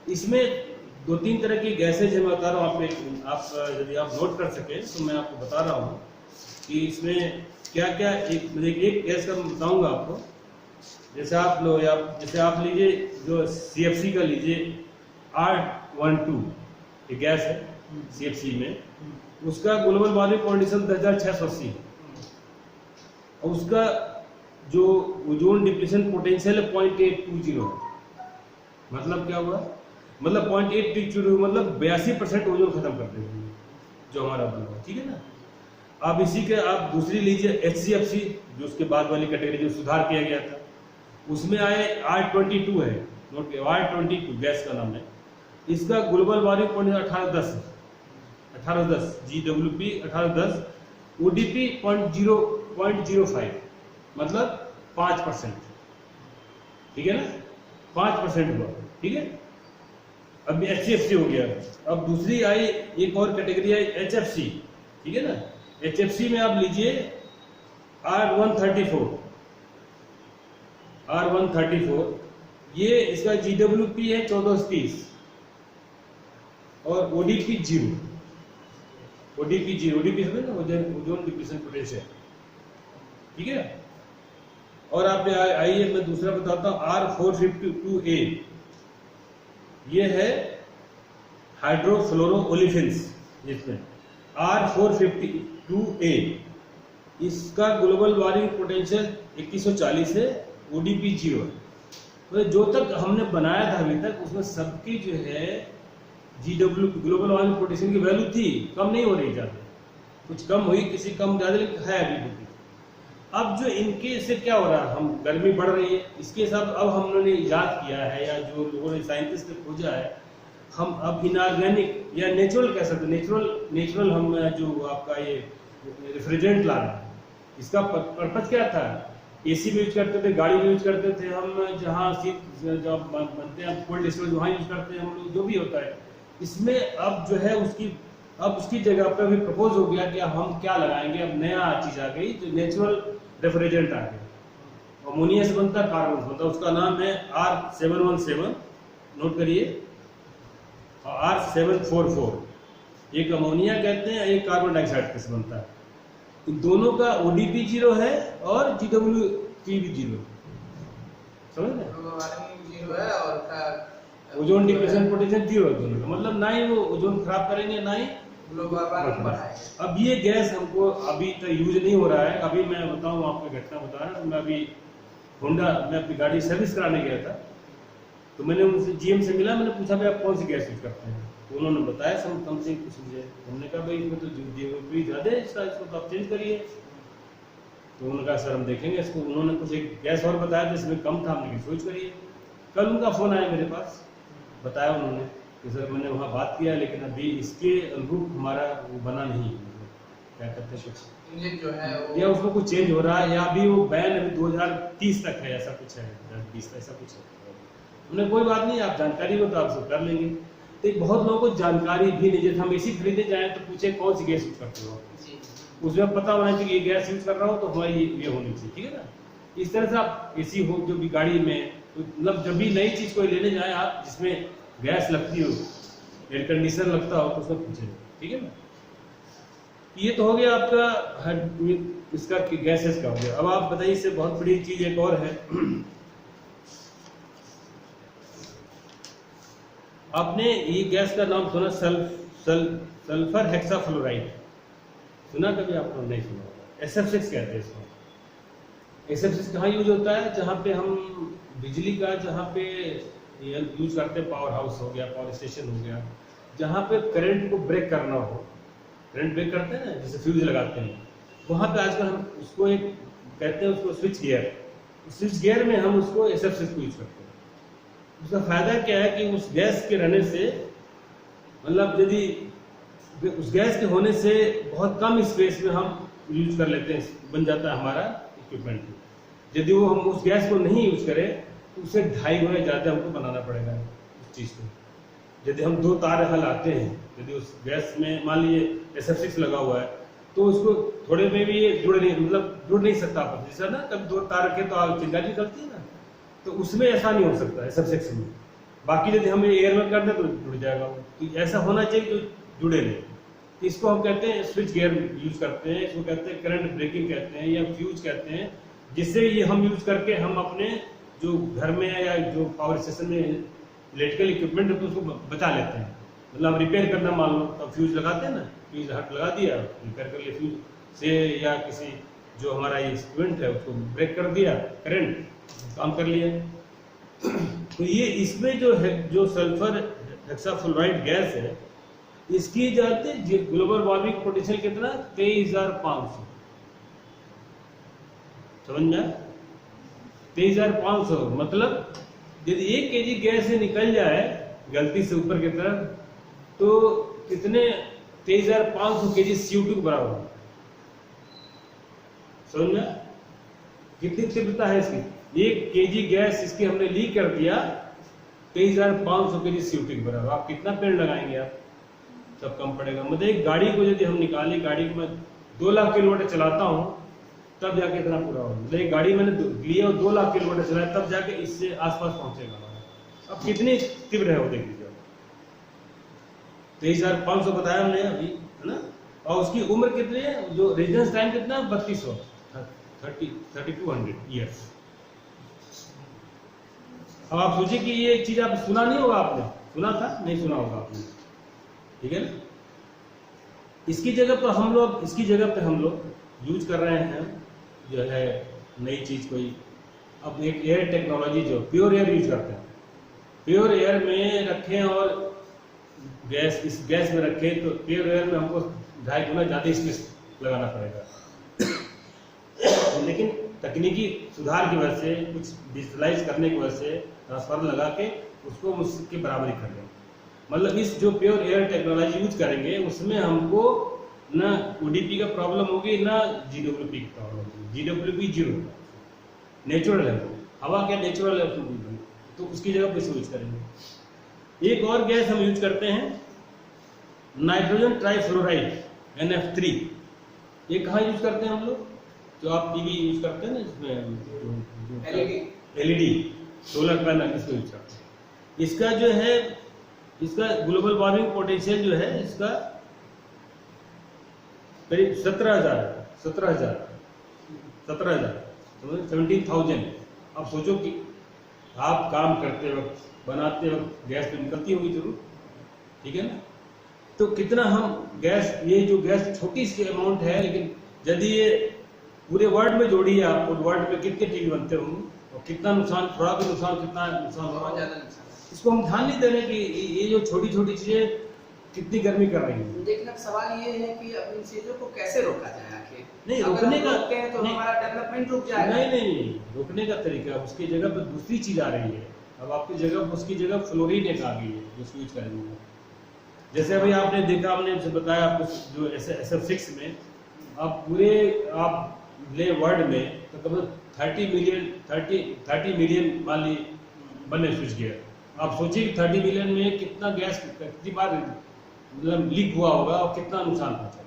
इसमें 2-3 तरह की गैसेज मैं बता रहा हूँ, आप यदि आप नोट कर सके तो मैं आपको बता रहा हूँ कि इसमें क्या क्या। एक गैस का बताऊंगा आपको, जैसे आप लो, या जैसे आप लीजिए जो CFC का लीजिए, R12 ये गैस है CFC में, उसका ग्लोबल वार्मिंग पोटेंशियल 10,680 है, और उसका जो ओजोन डिप्लीशन पोटेंशियल है 0.820 है। मतलब क्या हुआ, मतलब 0.820 मतलब 82% ओजोन खत्म कर देंगे जो हमारा बना, ठीक है ना। अब इसी के आप दूसरी लीजिए HCFC, जो उसके बाद वाली कैटेगरी जो सुधार किया गया था, उसमें आए R22 है, नोट R22 गैस का नाम है। इसका ग्लोबल वार्मिंग पॉइंट 1810 है, 1810 GWP 1810, ODP 0.05 मतलब 5%, ठीक है ना, 5% हुआ, ठीक है। अब HCFC हो गया। अब दूसरी आई एक और कैटेगरी आई HFC, ठीक है ना। HFC में आप लीजिए R134, ये इसका GWP है 1430 और ODP 0, ODP समझे ना, ओजोन डिप्लीशन पोटेंशियल, ठीक है। और आप आइए मैं दूसरा बताता हूँ R452A, ये है हाइड्रोफ्लोरो ओलिफिन्स, जिसमें R452A, इसका ग्लोबल वार्मिंग पोटेंशियल 2140 है, ODP 0 है। तो जो तक हमने बनाया था अभी तक, उसमें सबकी जो है GWP ग्लोबल वार्मिंग पोटेंशियल की वैल्यू थी, कम नहीं हो रही ज़्यादा, कुछ कम हुई, किसी कम ज़्यादा, लेकिन है अभी भी। अब जो इनके से क्या हो रहा है, हम गर्मी बढ़ रही है, इसके हिसाब अब हम लोगों ने इजाद किया है, या जो लोगों ने साइंटिस्ट ने खोजा है, हम अब इनऑर्गेनिक या नेचुरल कह सकते हैं, नेचुरल हम जो आपका ये रेफ्रिजरेंट ला रहे हैं। इसका पर्पज क्या था, AC भी यूज करते थे, गाड़ी भी यूज करते थे हम, जहाँ जब बनते हैं कोल्ड स्टोरेज वहाँ यूज करते हैं हम लोग, जो भी होता है। इसमें अब जो है उसकी जगह पर भी प्रपोज हो गया कि हम क्या लगाएंगे, अब नया चीज आ गई जो नेचुरल रेफ्रिजरेंट आ गया। अमोनिया से बनता है, कार्बन से बनता है, उसका नाम है R717, नोट करिए, R744। एक अमोनिया कहते हैं, एक कार्बन डाइऑक्साइड से बनता है। इन दोनों का ODP 0 है और GWP भी 0, समझ रहे हैं। ओजोन डिप्लीशन पोटेंशियल 0 है दोनों का, मतलब ना ही वो ओजोन खराब करेंगे, ना ही ग्लोबल वार्मिंग बढ़ाएंगे। अब ये गैस हमको अभी तक यूज नहीं हो रहा है। अभी मैं बताऊं, आपको घटना बता रहा हूं, मैं अभी होंडा में अपनी गाड़ी सर्विस कराने गया था, तो मैंने उनसे GM से मिला, मैंने पूछा भाई आप कौन सी गैस यूज करते हैं, तो उन्होंने बताया सम समथिंग कुछ मुझे, हमने कहा भाई इसमें तो GWP ज़्यादा है इसका, इसको तो आप चेंज करिए। तो उन्होंने कहा सर हम देखेंगे इसको। उन्होंने कुछ एक गैस और बताया जिसमें कम था, हमने स्विच करिए। कल उनका फ़ोन आया मेरे पास, बताया उन्होंने कि सर मैंने वहाँ बात किया, लेकिन अभी इसके अनुरूप हमारा वो बना नहीं, क्या कहते हैं, कुछ इंजन जो है वो, या उसमें कुछ चेंज हो रहा है, या अभी वो बैन अभी 2030 तक है, ऐसा कुछ है, 2020 ऐसा कुछ है। उन्हें कोई बात नहीं, आप जानकारी हो तो आप सब कर लेंगे। तो बहुत लोगों को जानकारी भी नहीं, जैसे हम AC खरीदने जाए तो पूछे कौन सी गैस यूज करते हो, उसमें पता होना चाहिए ये गैस यूज कर रहा हो तो हमारी ये होनी चाहिए, ठीक है ना। इस तरह से आप AC हो जो भी गाड़ी में, मतलब जब भी नई चीज कोई लेने जाए आप, जिसमें गैस लगती हो, एयर कंडीशनर लगता हो, तो उसमें पूछे, ठीक है ना। ये तो हो गया आपका इसका गैसेस का हो गया। अब आप बताइए, इससे बहुत बड़ी चीज एक और है। आपने ये गैस का नाम सुना, सल्फर हेक्साफ्लोराइड, सुना कभी आपने? नहीं सुना। SF6 कहते हैं इसको। SF6 कहाँ यूज होता है? जहाँ पे हम बिजली का, जहाँ पे यूज करते हैं, पावर हाउस हो गया, पावर स्टेशन हो गया, जहाँ पे करंट को ब्रेक करना हो, करंट ब्रेक करते हैं ना, जैसे फ्यूज लगाते हैं, वहाँ पे आजकल हम उसको एक कहते हैं, उसको स्विच गियर, स्विच गियर में हम उसको SF6 को यूज करते हैं। उसका फायदा क्या है कि उस गैस के रहने से, मतलब यदि उस गैस के होने से बहुत कम स्पेस में हम यूज कर लेते हैं, बन जाता है हमारा इक्विपमेंट। यदि वो हम उस गैस को नहीं यूज करें तो उसे 2.5 गुना ज़्यादा हमको बनाना पड़ेगा उस चीज़ को। यदि हम 2 तार यहाँ लाते हैं, यदि उस गैस में मान लीजिए SF6 लगा हुआ है, तो उसको थोड़े में भी ये जुड़ नहीं सकता आप, जैसा ना कभी 2 तार रखे तो आग चिंगारी निकलती है ना, तो उसमें ऐसा नहीं हो सकता SF6 में। बाकी यदि हमें एयर में कर दे तो जुड़ जाएगा। तो ऐसा होना चाहिए जो जुड़े नहीं। इसको हम कहते हैं स्विच गियर यूज करते हैं, इसको कहते हैं करंट ब्रेकिंग कहते हैं, या फ्यूज कहते हैं, जिससे ये हम यूज करके हम अपने जो घर में या जो पावर स्टेशन में इलेक्ट्रिकल इक्विपमेंट है तो उसको बचा लेते हैं। मतलब हम रिपेयर करना, मान लो तो फ्यूज लगाते हैं ना, फ्यूज हट लगा दिया, रिपेयर कर लिया फ्यूज से, या किसी जो हमारा ये इक्विपमेंट है उसको ब्रेक कर दिया, करंट काम कर लिया। तो ये इसमें जो है, जो सल्फर हेक्साफ्लोराइड गैस है, इसकी जाती ग्लोबल वार्मिंग पोटेंशियल कितना 23,500, समझ में आया? 23,500 मतलब यदि 1 kg गैस से निकल जाए गलती से ऊपर की तरफ तो कितने 23,500 kg CO2 के बराबर होगा। समझ में? कितनी तीव्रता है इसकी? 1 kg गैस इसकी हमने लीक कर दिया 23,500 kg CO2 के बराबर। आप कितना पेड़ लगाएंगे? आप सब कम पड़ेगा। मतलब एक गाड़ी को यदि हम निकालें, गाड़ी को मैं 2 लाख किलोमीटर चलाता हूँ तब जाके इतना पूरा होगा। मतलब एक गाड़ी मैंने लिया और 2 लाख किलोमीटर चलाया तब जाके इससे आसपास पहुंचेगा। अब कितनी तीव्र है वो देख लीजिए। 23,500 बताया हमने अभी, है ना? और उसकी उम्र कितनी है? जो रेजिडेंस टाइम कितना है? 3200 ईयर्स। अब आप सोचिए कि ये चीज आप सुना नहीं होगा, आपने सुना था? नहीं सुना होगा आपने, ठीक है ना? इसकी जगह पर हम लोग यूज कर रहे हैं जो है नई चीज कोई। अब एक एयर टेक्नोलॉजी जो प्योर एयर यूज करते हैं, प्योर एयर में रखें और इस गैस में रखें तो प्योर एयर में हमको 2.5 गुना ज्यादा स्पेस लगाना पड़ेगा। लेकिन तकनीकी सुधार की वजह से, कुछ डिजिटलाइज करने की वजह से ट्रांसफार्मर लगा के उसको उसकी बराबरी कर लेंगे। मतलब इस जो प्योर एयर टेक्नोलॉजी यूज करेंगे उसमें हमको ना ओडीपी का प्रॉब्लम होगी ना जीडब्ल्यूपी की प्रॉब्लम होगी। जीडब्ल्यूपी 0 नेचुरल है, हवा क्या नेचुरल है, तो उसकी जगह पे यूज करेंगे। एक और गैस हम यूज करते हैं नाइट्रोजन ट्राइफ्लोराइड NF3। ये कहाँ यूज करते हैं हम लोग? जो आप टीवी यूज करते हैं ना, इसमें LED सोलर पैनल, इसको यूज करते हैं। इसका जो है इसका ग्लोबल वार्मिंग पोटेंशियल जो है इसका करीब 17,000 17,000। अब सोचो कि आप काम करते वक्त, बनाते वक्त गैस तो निकलती होगी जरूर, ठीक है ना? तो कितना हम गैस, ये जो गैस छोटी सी अमाउंट है, लेकिन यदि ये पूरे वर्ल्ड में जोड़ी है आप, वर्ल्ड में कितने टीवी बनते होंगे और कितना नुकसान, थोड़ा भी नुकसान, कितना नुकसान होगा, बहुत ज्यादा नुकसान। इसको हम ध्यान नहीं दे रहे कि ये जो छोटी छोटी चीजें कितनी गर्मी कर रही है। लेकिन अब सवाल ये है कि अब इन चीजों को कैसे रोका जाए आखिर? नहीं, अगर रोकने हम का रोकते हैं तो नहीं, हमारा डेवलपमेंट रुक जाएगा। नहीं, रोकने का तरीका, उसकी जगह पर दूसरी चीज आ रही है। अब आपकी जगह, उसकी जगह फ्लोरीन एक आ गई है जो यूज करेंगे। जैसे अभी आपने देखा, हमने बताया आपको जो SF6 में आप पूरे आप ले वर्ल्ड में तो करीब 30 मिलियन मान ली बने स्विच गियर। आप सोचिए कि 30 मिलियन में कितना गैस कितनी बार मतलब लीक हुआ होगा और कितना नुकसान पहुंचा।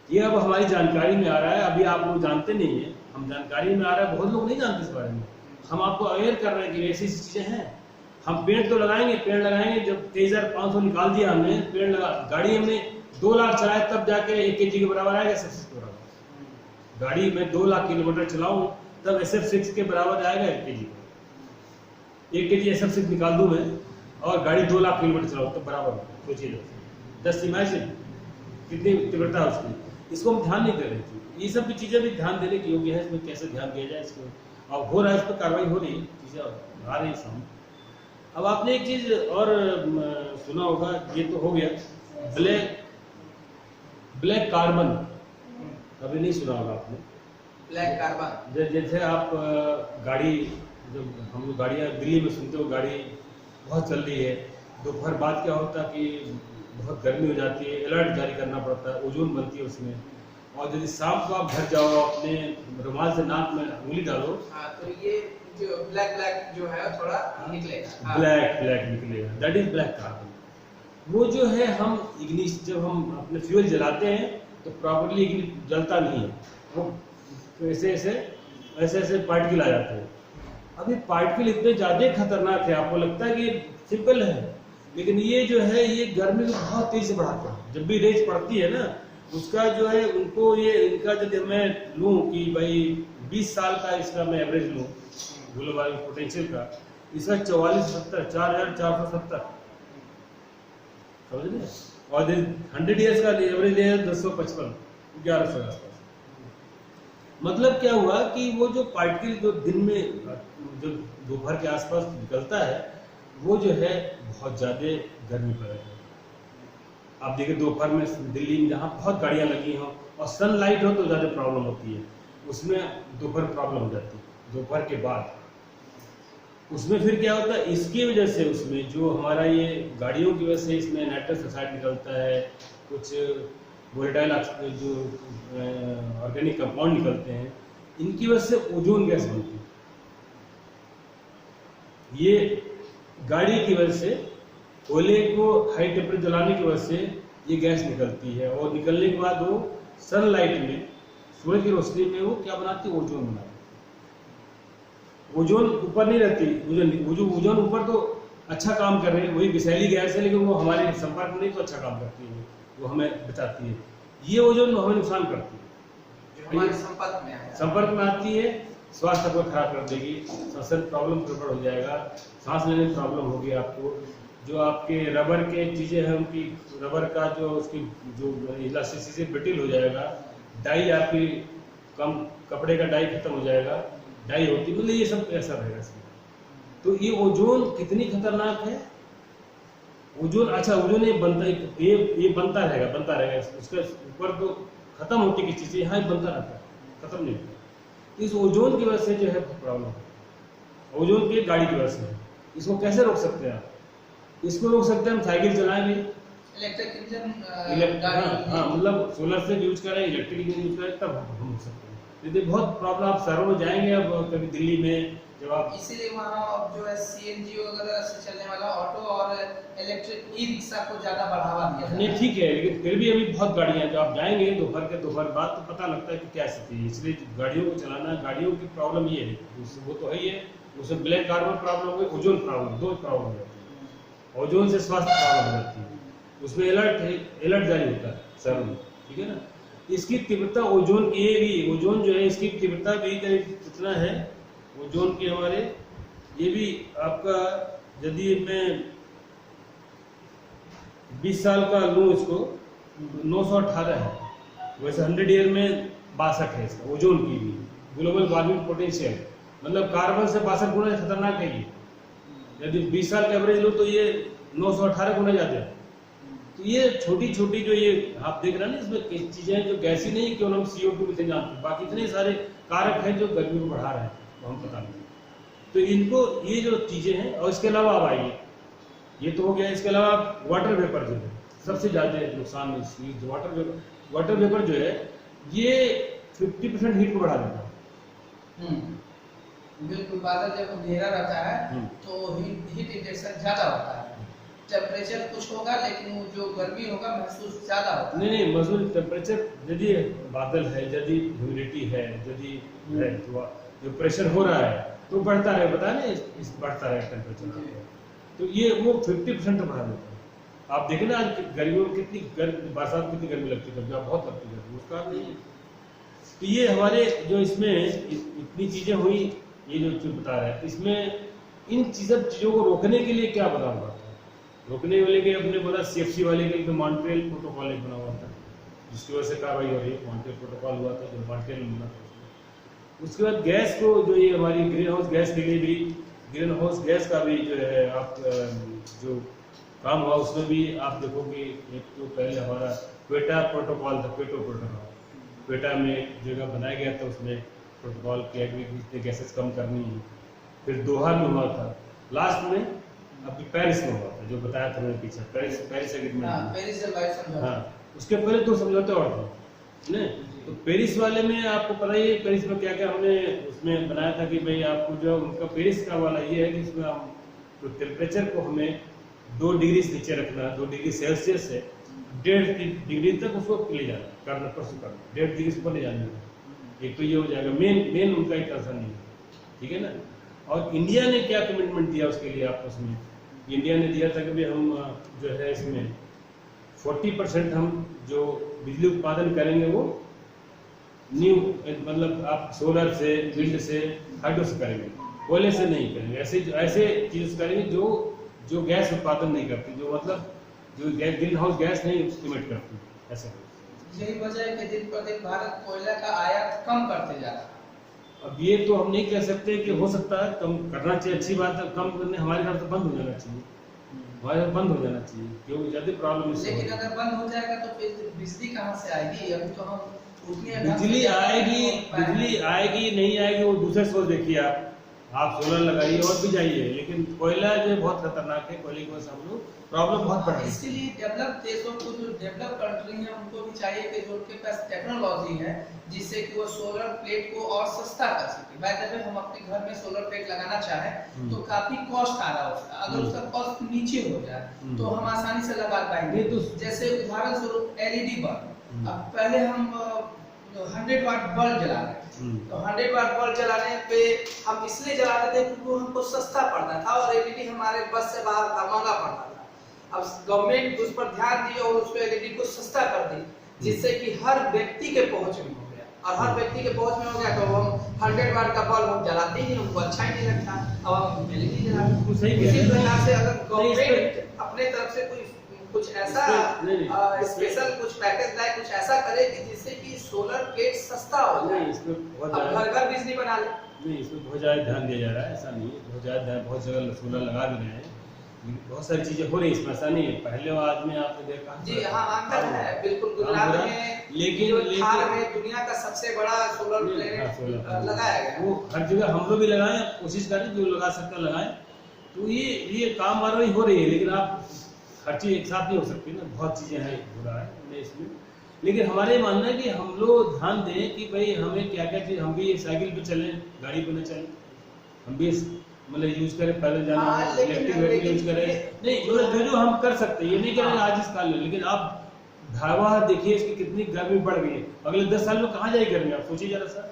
ये अब हमारी जानकारी में आ रहा है, अभी आप लोग जानते नहीं है, हम जानकारी में आ रहा है, बहुत लोग नहीं जानते इस बारे में। हम आपको अवेयर कर रहे हैं कि ऐसी चीजें हैं। हम पेड़ तो लगाएंगे, जब 23,500 निकाल दिया हमने, पेड़ लगा, गाड़ी हमने 2 लाख चलाए तब जाके 1 kg के बराबर आएगा SF6 के बराबर। गाड़ी में 2 लाख किलोमीटर चलाऊं तब SF6 के बराबर आएगा 1 kg। 1 kg SF6 निकाल दूं मैं और गाड़ी 2 लाख किलोमीटर चलाऊं तब बराबर। सोचिए 10 इमेजिन कितनी तीव्रता है उसकी। इसको हम ध्यान नहीं दे रहे थे। ये सब भी चीजें भी ध्यान देने की योग्य है, इसमें कैसे ध्यान दिया जाए इसको, और हो रहा है, इस पर कार्रवाई हो रही है, चीजें आ रही है सामने। अब आपने एक चीज और सुना होगा, ये तो हो गया ब्लैक कार्बन, कभी नहीं सुना होगा आपने। ब्लैक कार्बन जैसे आप गाड़ी, जब हम लोग गाड़ियाँ दिल्ली में सुनते हो, गाड़ी बहुत चल रही है, दोपहर बाद क्या होता है कि बहुत गर्मी हो जाती है, अलर्ट जारी करना पड़ता है, ओजोन बनती है उसमें। और यदि शाम को आप घर जाओ, अपने रुमाल से नाक में उंगली डालो, तो ये जो ब्लैक जो है थोड़ा निकलेगा, ब्लैक निकलेगा, दैट इज ब्लैक कार्बन। वो जो है हम जब हम अपने फ्यूल जलाते हैं तो प्रॉपर्ली जलता नहीं है, वो ऐसे पार्टिकल आ जाते हैं। अब ये पार्टिकल इतने ज्यादा खतरनाक है, आपको लगता है कि सिंपल है, लेकिन ये जो है ये गर्मी को बहुत तेजी से बढ़ाते हैं। जब भी रेंज पड़ती है ना, उसका जो है उनको ये इनका यदि मैं लूँ कि भाई 20 साल का इसका मैं एवरेज लूँ ग्लोबल वार्मिंग पोटेंशियल का, इसका 4,470 समझ रहे, और 100 ईयर्स का एवरेज है 255 1100 के आसपास। मतलब क्या हुआ कि वो जो पार्टिकल जो दिन में जो दोपहर के आसपास निकलता है, वो जो है बहुत ज्यादा गर्मी पैदा है। आप देखिए दोपहर में दिल्ली में जहाँ बहुत गाड़ियाँ लगी हों और सनलाइट हो तो ज़्यादा प्रॉब्लम होती है, उसमें दोपहर प्रॉब्लम हो जाती है। दोपहर के बाद उसमें फिर क्या होता है, इसकी वजह से उसमें जो हमारा ये गाड़ियों की वजह से इसमें नाइट्रस ऑक्साइड निकलता है, कुछ वोलेटाइल जो ऑर्गेनिक कंपाउंड निकलते हैं, इनकी वजह से ओजोन गैस बनती है। ये गाड़ी की वजह से, कोयले को हाई टेम्परेचर जलाने की वजह से ये गैस निकलती है, और निकलने के बाद वो सनलाइट में, सूरज की रोशनी में वो क्या बनाती है, ओजोन बनाती है। ओजोन ऊपर नहीं रहती, ओजोन ऊपर तो अच्छा काम कर रहे हैं, वही विषैली गैस है, लेकिन वो हमारे संपर्क में नहीं तो अच्छा काम करती है, वो हमें बचाती है। ये ओजोन हमें नुकसान करती है, जो हमारे संपर्क में आती है, स्वास्थ्य को खराब कर देगी, श्वसन प्रॉब्लम गड़बड़ हो जाएगा, सांस लेने में प्रॉब्लम होगी आपको। जो आपके रबर के चीज़ें हैं, उनकी रबर का जो उसकी जो इलास्टिसिटी ब्रिटिल हो जाएगा, डाई आपकी कम, कपड़े का डाई खत्म हो जाएगा, डाई होती, मतलब ये सब ऐसा रहेगा इसमें। तो ये ओजोन कितनी खतरनाक है। ओजोन, अच्छा ओजोन ये बनता है, ये बनता रहेगा, उसके ऊपर तो खत्म होती की चीज़ें, यहाँ बनता रहता है, खत्म नहीं होता। इस ओजोन की वजह से जो है प्रॉब्लम है, ओजोन की गाड़ी की वजह से। इसको कैसे रोक सकते हैं आप? इसको रोक सकते हैं हम साइकिल चलाएं भी, इलेक्ट्रिक इंजन, हाँ, मतलब सोलर से यूज करें, इलेक्ट्रिक इंजन यूज करें, तब हम रोक सकते हैं। यदि बहुत प्रॉब्लम, आप शहरों में जाएंगे अब कभी दिल्ली में, जब आप, इसीलिए वहाँ अब जो है सीएनजी वगैरह से चलने वाला ऑटो और इलेक्ट्रिक ई रिक्शा को ज्यादा बढ़ावा दिया जा रहा है। नहीं ठीक है, लेकिन फिर भी अभी बहुत गाड़ियां हैं, जो आप जाएंगे दोपहर बाद तो पता लगता है कि क्या स्थिति है। इसलिए गाड़ियों को चलाना, गाड़ियों की प्रॉब्लम ये है, वो तो है ही है, उसमें ब्लैक कार्बन प्रॉब्लम हो गई, ओजोन प्रॉब्लम, दो प्रॉब्लम हो जाती है। ओजोन से स्वास्थ्य प्रॉब्लम हो जाती है, उसमें अलर्ट जारी होता है सर में, ठीक है ना। इसकी तीव्रता ओजोन की, ये भी ओजोन जो है इसकी तीव्रता भी करीब कितना है ओजोन के हमारे, ये भी आपका, यदि मैं 20 साल का लूँ इसको, 918 है, वैसे 100 ईयर में 62 है इसका, ओजोन की भी ग्लोबल वार्मिंग पोटेंशियल, मतलब कार्बन से 62 गुना खतरनाक है ये। यदि 20 साल का एवरेज लो तो ये 918 गुना ज्यादा है। तो ये छोटी छोटी जो ये आप देख रहे हैं ना, इसमें कई चीजें जो गैसी नहीं, केवल हम CO2 मीथेन जानते हैं, बाकी इतने सारे कारक हैं जो गर्मी को बढ़ा रहे हैं, तो हम पता नहीं। तो इनको, ये जो चीजें हैं, और इसके अलावा अब आइए, ये तो हो गया, इसके अलावा वाटर वेपर जो है सबसे ज्यादा नुकसान, वाटर वेपर जो है ये 50% हीट को बढ़ा देता है। बिल्कुल, बादल जब अंधेरा रहता है तो हीट इंडेक्स ज्यादा होता है, टेम्परेचर कुछ होगा लेकिन वो जो गर्मी होगा महसूस ज्यादा होता है। नहीं महसूस, टेम्परेचर यदि बादल है, यदि ह्यूमिडिटी है, यदि जो प्रेशर हो रहा है तो बढ़ता रहे, पता नहीं इस बढ़ता रहे टेम्परेचर, तो ये वो 50% बढ़ा देता है। आप देखें ना आज गर्मियों में कितनी बरसात कितनी गर्मी लगती है, कभी बहुत लगती है गर्मी, उसका नहीं है। तो ये हमारे जो इसमें इतनी चीजें हुई, ये जो बता रहे हैं, इसमें इन चीजों को रोकने के लिए क्या बना हुआ था? रोकने वाले के अपने बोला CFC वाले के लिए तो मॉन्ट्रियल प्रोटोकॉल एक बना हुआ था, जिसकी वजह से कार्रवाई हो रही है। मॉन्ट्रियल प्रोटोकॉल हुआ था, जो मॉन्ट्रियल बना था। उसके बाद गैस को, जो ये हमारी ग्रीन हाउस गैस के लिए भी, ग्रीन हाउस गैस का भी जो है आप जो काम हुआ, उसमें भी आप देखोगे, एक तो पहले हमारा क्वेटा प्रोटोकॉल था, क्वेटा में एक जगह बनाया गया था, उसमें प्रोटोकॉल किया कि इतने गैसेस कम करनी है। फिर दोहा में हुआ था, लास्ट में अभी पेरिस में हुआ था, जो बताया था मैंने पीछे, पेरिस एग्रीमेंट। हाँ, उसके पहले तो समझौते और थे ना। तो पेरिस वाले में आपको पता ही है, पेरिस में क्या क्या हमने उसमें बनाया था कि भाई आपको जो उनका पेरिस का वाला ये है कि इसमें हम तो टेम्परेचर को हमें 2 डिग्री से नीचे रखना, 2 डिग्री सेल्सियस से 1.5 डिग्री तक उसको ले जाना, करना, परसों करना, 1.5 डिग्री से ऊपर ले जाना। एक तो ये हो जाएगा, मेन उनका एक कंसर्न नहीं है, ठीक है ना। और इंडिया ने क्या कमिटमेंट दिया उसके लिए आपस में? इंडिया ने दिया था कि भाई हम जो है इसमें 40% हम जो बिजली उत्पादन करेंगे वो न्यू, मतलब आप सोलर से, विंड से, हाइड्रो से करेंगे, कोयले से नहीं करेंगे। ऐसे चीज करेंगे जो गैस उत्पादन नहीं करती, जो मतलब जो ग्रीन हाउस गैस नहीं इमिट करती, ऐसा। यही वजह है कि दिन पर दिन भारत कोयला का आयात कम करते जा रहा है। अब ये तो हम नहीं कह सकते कि हो सकता है कम करना चाहिए, अच्छी बात है, कम करने हमारे घर तो बंद हो जाना चाहिए। हमारे यहाँ बंद हो जाना चाहिए, क्योंकि ज्यादा प्रॉब्लम इससे लेकिन होगी। अगर बंद हो जाएगा तो फिर बिजली कहाँ से आएगी? अभी तो हम उतने ढंग से बिजली आएगी, नहीं पा रहे हैं। बिजली आएगी नहीं आएगी वो दूसरे सोर्स देखिए आप सोलर लगाइए और भी जाइए, लेकिन कोयला जो है बहुत खतरनाक है, कोयले की वजह से हम लोग प्रॉब्लम बहुत बढ़ रही है। इसीलिए डेवलप देशों को, जो डेवलप कंट्री है, उनको भी चाहिए कि जो उनके पास टेक्नोलॉजी है जिससे कि वो सोलर प्लेट को और सस्ता कर सके। बाय द वे हम अपने घर में सोलर प्लेट लगाना चाहें तो काफी कॉस्ट आ रहा है उसका, अगर उसका कॉस्ट नीचे हो जाए तो हम आसानी से लगा पाएंगे। जैसे उदाहरण स्वरूप एलईडी बल्ब, अब पहले हम 100 वाट बल्ब जला रहे थे, तो 100 वाट बल्ब जलाने पे हम इसलिए जलाते थे क्योंकि वो हमको सस्ता पड़ता था और एलईडी हमारे बस से बाहर था, महंगा पड़ता था। अब गवर्नमेंट उस पर ध्यान दी और उसको एलईडी को सस्ता कर दी, जिससे कि हर व्यक्ति के पहुंच में हो गया, और हर व्यक्ति के पहुंच में हो गया तो हम 100 वाट का बल्ब हम जलाते ही नहीं, हमको अच्छा ही नहीं लगता, अब हम एलईडी जलाते। इसी प्रकार से अगर गवर्नमेंट अपने तरफ से कुछ ऐसा स्पेशल कुछ पैकेज लाए, कुछ ऐसा करे कि जिससे कि सोलर प्लेट सस्ता हो जाए, इसमें बहुत अब घर घर बिजली बना ले। नहीं, इसमें बहुत ज़्यादा ध्यान दिया जा रहा है, ऐसा नहीं है, बहुत ज़्यादा ध्यान, बहुत जगह सोलर लगा भी रहे हैं, बहुत सारी चीजें हो रही है, इसमें ऐसा नहीं है। पहले आदमी आपने देखा जी हाँ, अंतर है बिल्कुल। गुजरात में लेकिन थार में दुनिया का सबसे बड़ा सोलर प्लेट लगाया गया, वो हर जगह हम लोग भी लगाएं, कोशिश करें जो लगा सकते हैं लगाएं, तो ये काम कार्रवाई हो रही है, लेकिन आप हर चीज एक साथ नहीं हो सकती ना, बहुत चीजें हैं हो रहा है इसमें। लेकिन हमारे मानना है कि हम लोग ध्यान दें कि भाई हमें क्या क्या चीज, हम भी साइकिल पे चलें, गाड़ी पे न चलें, हम भी मतलब यूज करें, पैदल जाना, इलेक्ट्रिक व्हीकल यूज करें, नहीं जो जो हम कर सकते हैं, ये नहीं करेंगे आज इस काल में। लेकिन आप भयावह देखिए इसकी कितनी गर्मी बढ़ गई है, अगले 10 साल में कहाँ जाए गर्मी, आप सोचिए जरा सा।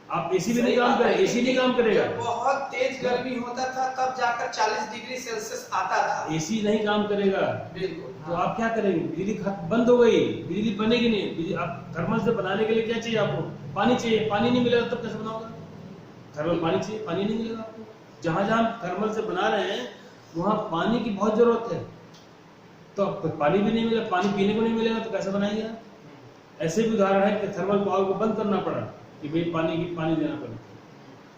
आप एसी भी नहीं काम करें, एसी नहीं काम करेगा, बहुत तेज गर्मी होता था तब जाकर 40 डिग्री सेल्सियस आता था, एसी नहीं काम करेगा, बिल्कुल। तो आप क्या करेंगे, बिजली बंद हो गई, बिजली बनेगी नहीं, बिजली आप थर्मल से बनाने के लिए क्या चाहिए आपको, पानी चाहिए, पानी नहीं मिलेगा तब कैसे बनाओगे, थर्मल पानी चाहिए, पानी नहीं मिलेगा आपको। जहां जहां थर्मल से बना रहे हैं वहां पानी की बहुत जरूरत है, तो आपको पानी भी नहीं मिलेगा, पानी पीने को नहीं मिलेगा तो कैसे बनाएंगे आप। ऐसे भी उदाहरण है कि थर्मल पावर को बंद करना पड़ा कि भाई पानी देना पड़ेगा,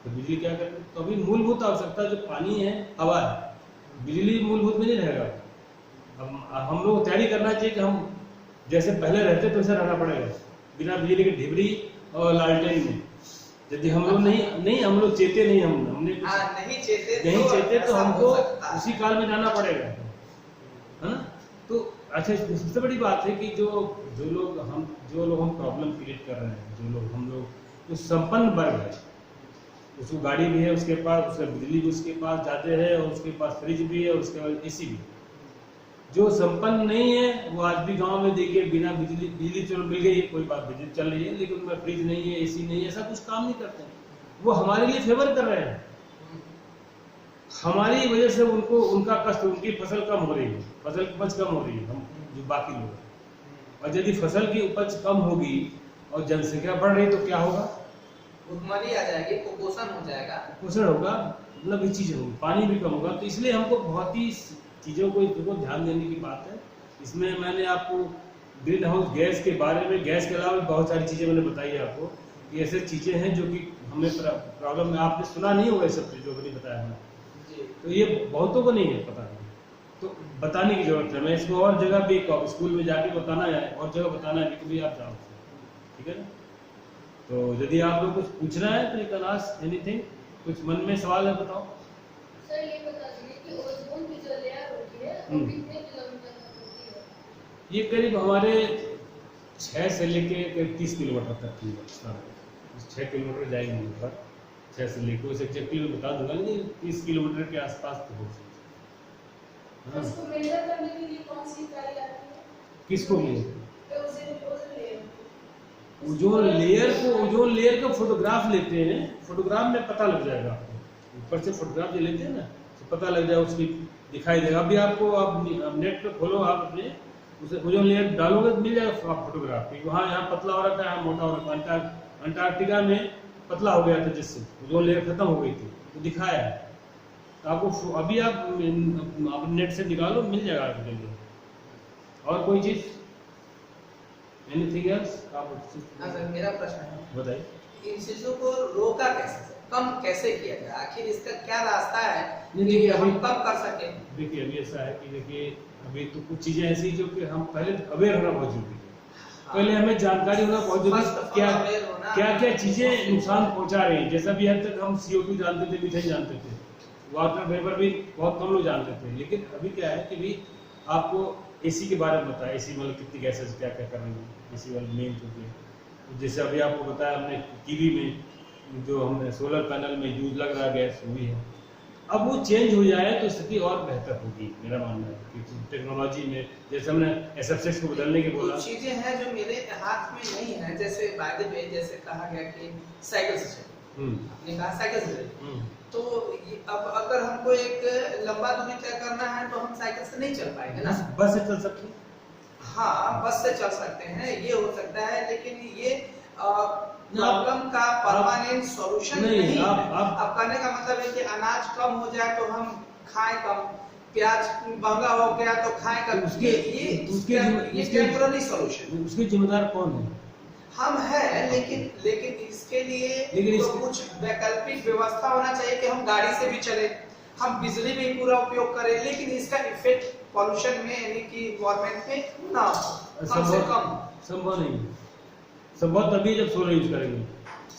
तो बिजली क्या करें। तो अभी मूलभूत आवश्यकता जो पानी है, हवा है, बिजली मूलभूत में नहीं रहेगा। अब हम लोग तैयारी करना चाहिए कि हम जैसे पहले रहते तो वैसे रहना पड़ेगा, बिना बिजली के ढिबरी और लालटेन में। यदि हम लोग नहीं हम लोग चेते नहीं, हमने नहीं चेते तो हमको उसी काल में जाना पड़ेगा, है ना। तो अच्छा, सबसे बड़ी बात है कि जो लोग हम प्रॉब्लम क्रिएट कर रहे हैं, हम लोग जो संपन्न वर्ग है, उसको गाड़ी भी है उसके पास, उसका बिजली भी उसके पास जाते हैं, और उसके पास फ्रिज भी है, उसके बाद एसी भी। जो संपन्न नहीं है वो आज भी गांव में देखिए बिना बिजली चलो मिल गई है, कोई बात, बिजली चल रही है, लेकिन उनमें फ्रिज नहीं है, एसी नहीं है, ऐसा कुछ काम नहीं करते हैं। वो हमारे लिए फेवर कर रहे हैं, हमारी वजह से उनका कष्ट, उनकी फसल कम हो रही है, फसल की उपज कम हो रही है, हम जो बाकी लोग। और यदि फसल की उपज कम होगी और जनसंख्या बढ़ रही तो क्या होगा, भुखमरी आ जाएगी, कुपोषण हो जाएगा, कुपोषण होगा, मतलब ये चीजें होगी, पानी भी कम होगा। तो इसलिए हमको बहुत ही चीजों को ध्यान देने की बात है। इसमें मैंने आपको ग्रीन हाउस गैस के बारे में, गैस के अलावा बहुत सारी चीजें मैंने बताई है आपको, कि ऐसे चीजें हैं जो कि हमें प्रॉब्लम में, आपने सुना नहीं होगा ये सब चीजों को, नहीं बताया हमने, तो ये बहुतों को नहीं है पता, तो बताने की जरूरत है। मैं इसको और जगह भी स्कूल में जाके बताना है, और जगह बताना है कि भी आप जाओ, ठीक है ना। तो यदि आप लोग कुछ पूछना है तो यू कैन आस्क एनीथिंग, कुछ मन में सवाल है बताओ। सर ये बता दीजिए कि ओजोन की जो लेयर होती है वो कितने किलोमीटर तक होती है? ये करीब हमारे 6 से लेके 30 किलोमीटर तक की 6 किलोमीटर जाएंगे ऊपर, 6 से लेकर, उसे एग्जैक्टली बता दूंगा, लेकिन 30 किलोमीटर के आसपास तो हो सकता है। उसको मेजर करने के लिए कौन सी इकाई आती है? किसको लिए? Ozone layer. ओजोन लेयर का फोटोग्राफ लेते हैं, फोटोग्राफ में पता लग जाएगा आपको, ऊपर से फोटोग्राफ जो लेते हैं ना तो पता लग जाएगा, उसकी दिखाई देगा। अभी आपको आप नेट पे खोलो, आप अपने उसे ओजोन लेयर डालोगे तो मिल जाएगा फोटोग्राफ, वहाँ यहाँ पतला हो रखा है, यहाँ मोटा हो रखा है। अंटार्कटिका में पतला हो गया था, जिससे ओजोन लेयर खत्म हो गई थी, तो दिखाया है। तो आपको अभी आप नेट से निकालो, मिल जाएगा आपको जल्दी। और कोई चीज, एनीथिंग एल्स? हाँ सर, मेरा प्रश्न है, बताइए। इन चीजों को रोका कैसे कम कैसे किया जाए, आखिर इसका क्या रास्ता है नहीं, कि देखिए, हम अभी- कम कर सके। देखिए अभी ऐसा है कि देखिए अभी तो कुछ चीजें ऐसी जो कि हम पहले अवेयर होना बहुत जरूरी है। पहले हमें जानकारी होना बहुत जरूरी First of है all, क्या aware होना क्या क्या बहुत चीजें जरूरी नुकसान है। पहुंचा रही हैं। जैसा भी हद तक हम CO2 जानते थे, मीथेन जानते थे, वाटर वेपर भी बहुत कम लोग जानते थे। लेकिन अभी क्या है कि भी आपको AC के बारे में बताया, AC वाले कितनी गैसेस क्या क्या कर रही है, AC वाले मेन चीजें। तो जैसे अभी आपको बताया हमने टीवी में जो हमने सोलर पैनल में यूज लग रहा है गैस हुई है, अब वो चेंज हो जाए तो स्थिति और बेहतर होगी, मेरा मानना है कि टेक्नोलॉजी में जैसे हमने SF6 को बदलने के बोला। कुछ चीजें हैं जो मेरे हाथ में नहीं है, जैसे बाय द वे जैसे कहा गया कि साइकिल से चले, आपने कहा साइकिल से चले, तो अब अगर हमको एक लंबा दूरी तय करना है तो हम साइकिल से नहीं चल पाएंगे ना। बस से चल सकते हैं। हाँ, बस से चल सकते हैं, ये हो सकता है, लेकिन ये प्रॉब्लम का परमानेंट सॉल्यूशन नहीं, नहीं है। आप- अब कहने का मतलब है कि अनाज कम हो जाए तो हम खाएं कम, प्याज महंगा हो गया तो खाएं कम, ये टेम्पररी सॉल्यूशन। उसके जिम्मेदार कौन है? हम हैं, लेकिन इसके लिए लेकिन तो इसके- कुछ वैकल्पिक व्यवस्था होना चाहिए कि हम गाड़ी से भी चले, हम बिजली भी पूरा उपयोग करें, लेकिन इसका इफेक्ट पॉल्यूशन में यानी कि गवर्नमेंट में ना हो, कम से कम। संभव नहीं है। संभव तभी जब सोलर यूज करेंगे,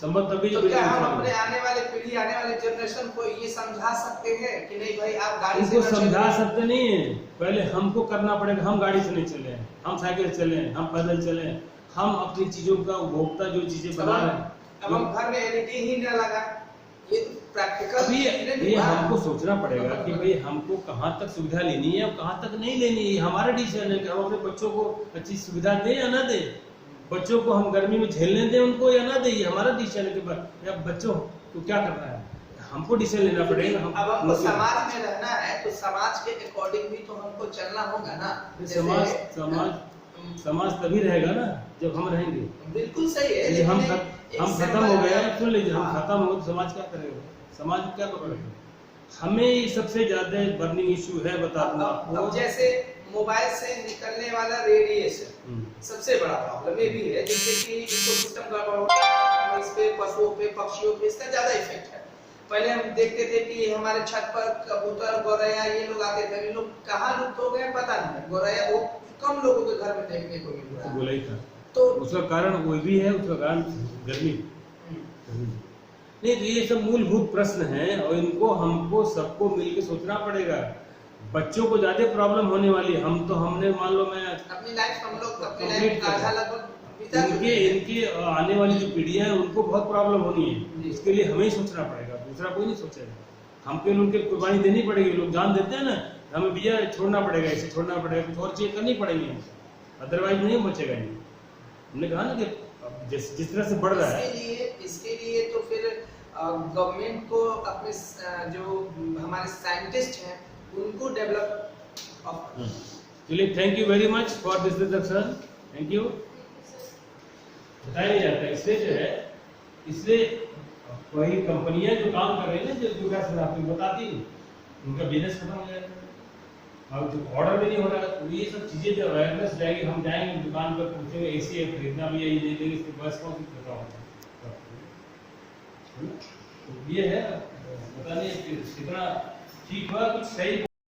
संभव तभी तो जब क्या हम यूज अपने करेंगे। आने वाले पीढ़ी, आने वाले जनरेशन को ये समझा सकते हैं कि नहीं भाई आप गाड़ी से उनको न समझा चलिए? सकते नहीं है, पहले हमको करना पड़ेगा। हम गाड़ी से नहीं चले, हम साइकिल से चले, हम पैदल चले, हम अपनी चीजों का उपभोक्ता जो चीजें बना रहे हैं। अब हम घर में LED ही न लगा, ये प्रैक्टिकल अभी ये हमको सोचना पड़ेगा कि भाई हमको कहाँ तक सुविधा लेनी है और कहाँ तक नहीं लेनी है। हमारा डिसीजन है कि हम अपने बच्चों को अच्छी सुविधा दें या ना दें, बच्चों को हम गर्मी में झेलने दें उनको या ना दें, ये हमारा डिसीजन है कि या बच्चों को क्या करना है, हमको डिसीजन लेना पड़ेगा। अब हमको समाज में रहना है तो समाज के अकॉर्डिंग भी तो हमको चलना होगा ना। समाज तभी रहेगा ना जब हम रहेंगे। बिल्कुल सही है, यदि हम एक खत्म हो गए, सुन लीजिए, हम हाँ। खत्म हो तो समाज क्या करेगा? समाज क्या पकड़ेगा? हमें ये सबसे ज्यादा बर्निंग इशू है, बता दूं आपको। अब जैसे मोबाइल से निकलने वाला रेडिएशन सबसे बड़ा प्रॉब्लम ये भी है, जिससे कि इकोसिस्टम गड़बड़ होता है, इस पे पशुओं पे पक्षियों पे इसका ज्यादा इफेक्ट है। पहले हम देखते थे कि हमारे छत पर कबूतर गौरैया ये लोग आते थे, ये लोग कहाँ लुप्त हो गए पता नहीं। गौरैया वो कम लोगों के घर में देखने को मिल रहा तो है। बोला ही था, तो उसका कारण वो भी है, उसका कारण गर्मी नहीं। तो ये सब मूलभूत प्रश्न हैं और इनको हमको सबको मिलकर सोचना पड़ेगा। बच्चों को ज्यादा प्रॉब्लम होने वाली है। हमने मान लो मैं अपनी लाइफ हम लोग अपनी Complete लाइफ कर आधा लगभग बिता चुके इनके हैं। इनके आने वाली जो पीढ़ियां हैं उनको बहुत प्रॉब्लम होनी है। जी। इसके लिए हमें ही सोचना पड़ेगा, दूसरा कोई नहीं सोचेगा। हमको उनके कुर्बानी देनी पड़ेगी। लोग जान देते हैं ना, हमें भैया छोड़ना पड़ेगा, इसे छोड़ना पड़ेगा, कुछ और चीज करनी पड़ेगी, अदरवाइज नहीं बचेगा ये। हमने कहा ना कि जिस तरह से बढ़ रहा है, इसके लिए तो फिर गवर्नमेंट को अपने जो हमारे साइंटिस्ट हैं उनको डेवलप। चलिए, thank you very much for this introduction, thank you. बताया नहीं जाता इसलिए जो है, इसलिए वही कंपनियां जो काम कर रही है ना, जो गैस बनाती बताती नहीं, उनका बिजनेस खत्म हो जाएगा और जो ऑर्डर भी नहीं हो रहा है। तो ये सब चीजें जब अवेयरनेस जाएगी, हम जाएंगे दुकान पर, पूछेंगे AC खरीदना भी है, ये नहीं लेंगे, इसकी बस कौन सी खरीदा होगा। तो ये है, पता नहीं कितना ठीक हुआ, कुछ सही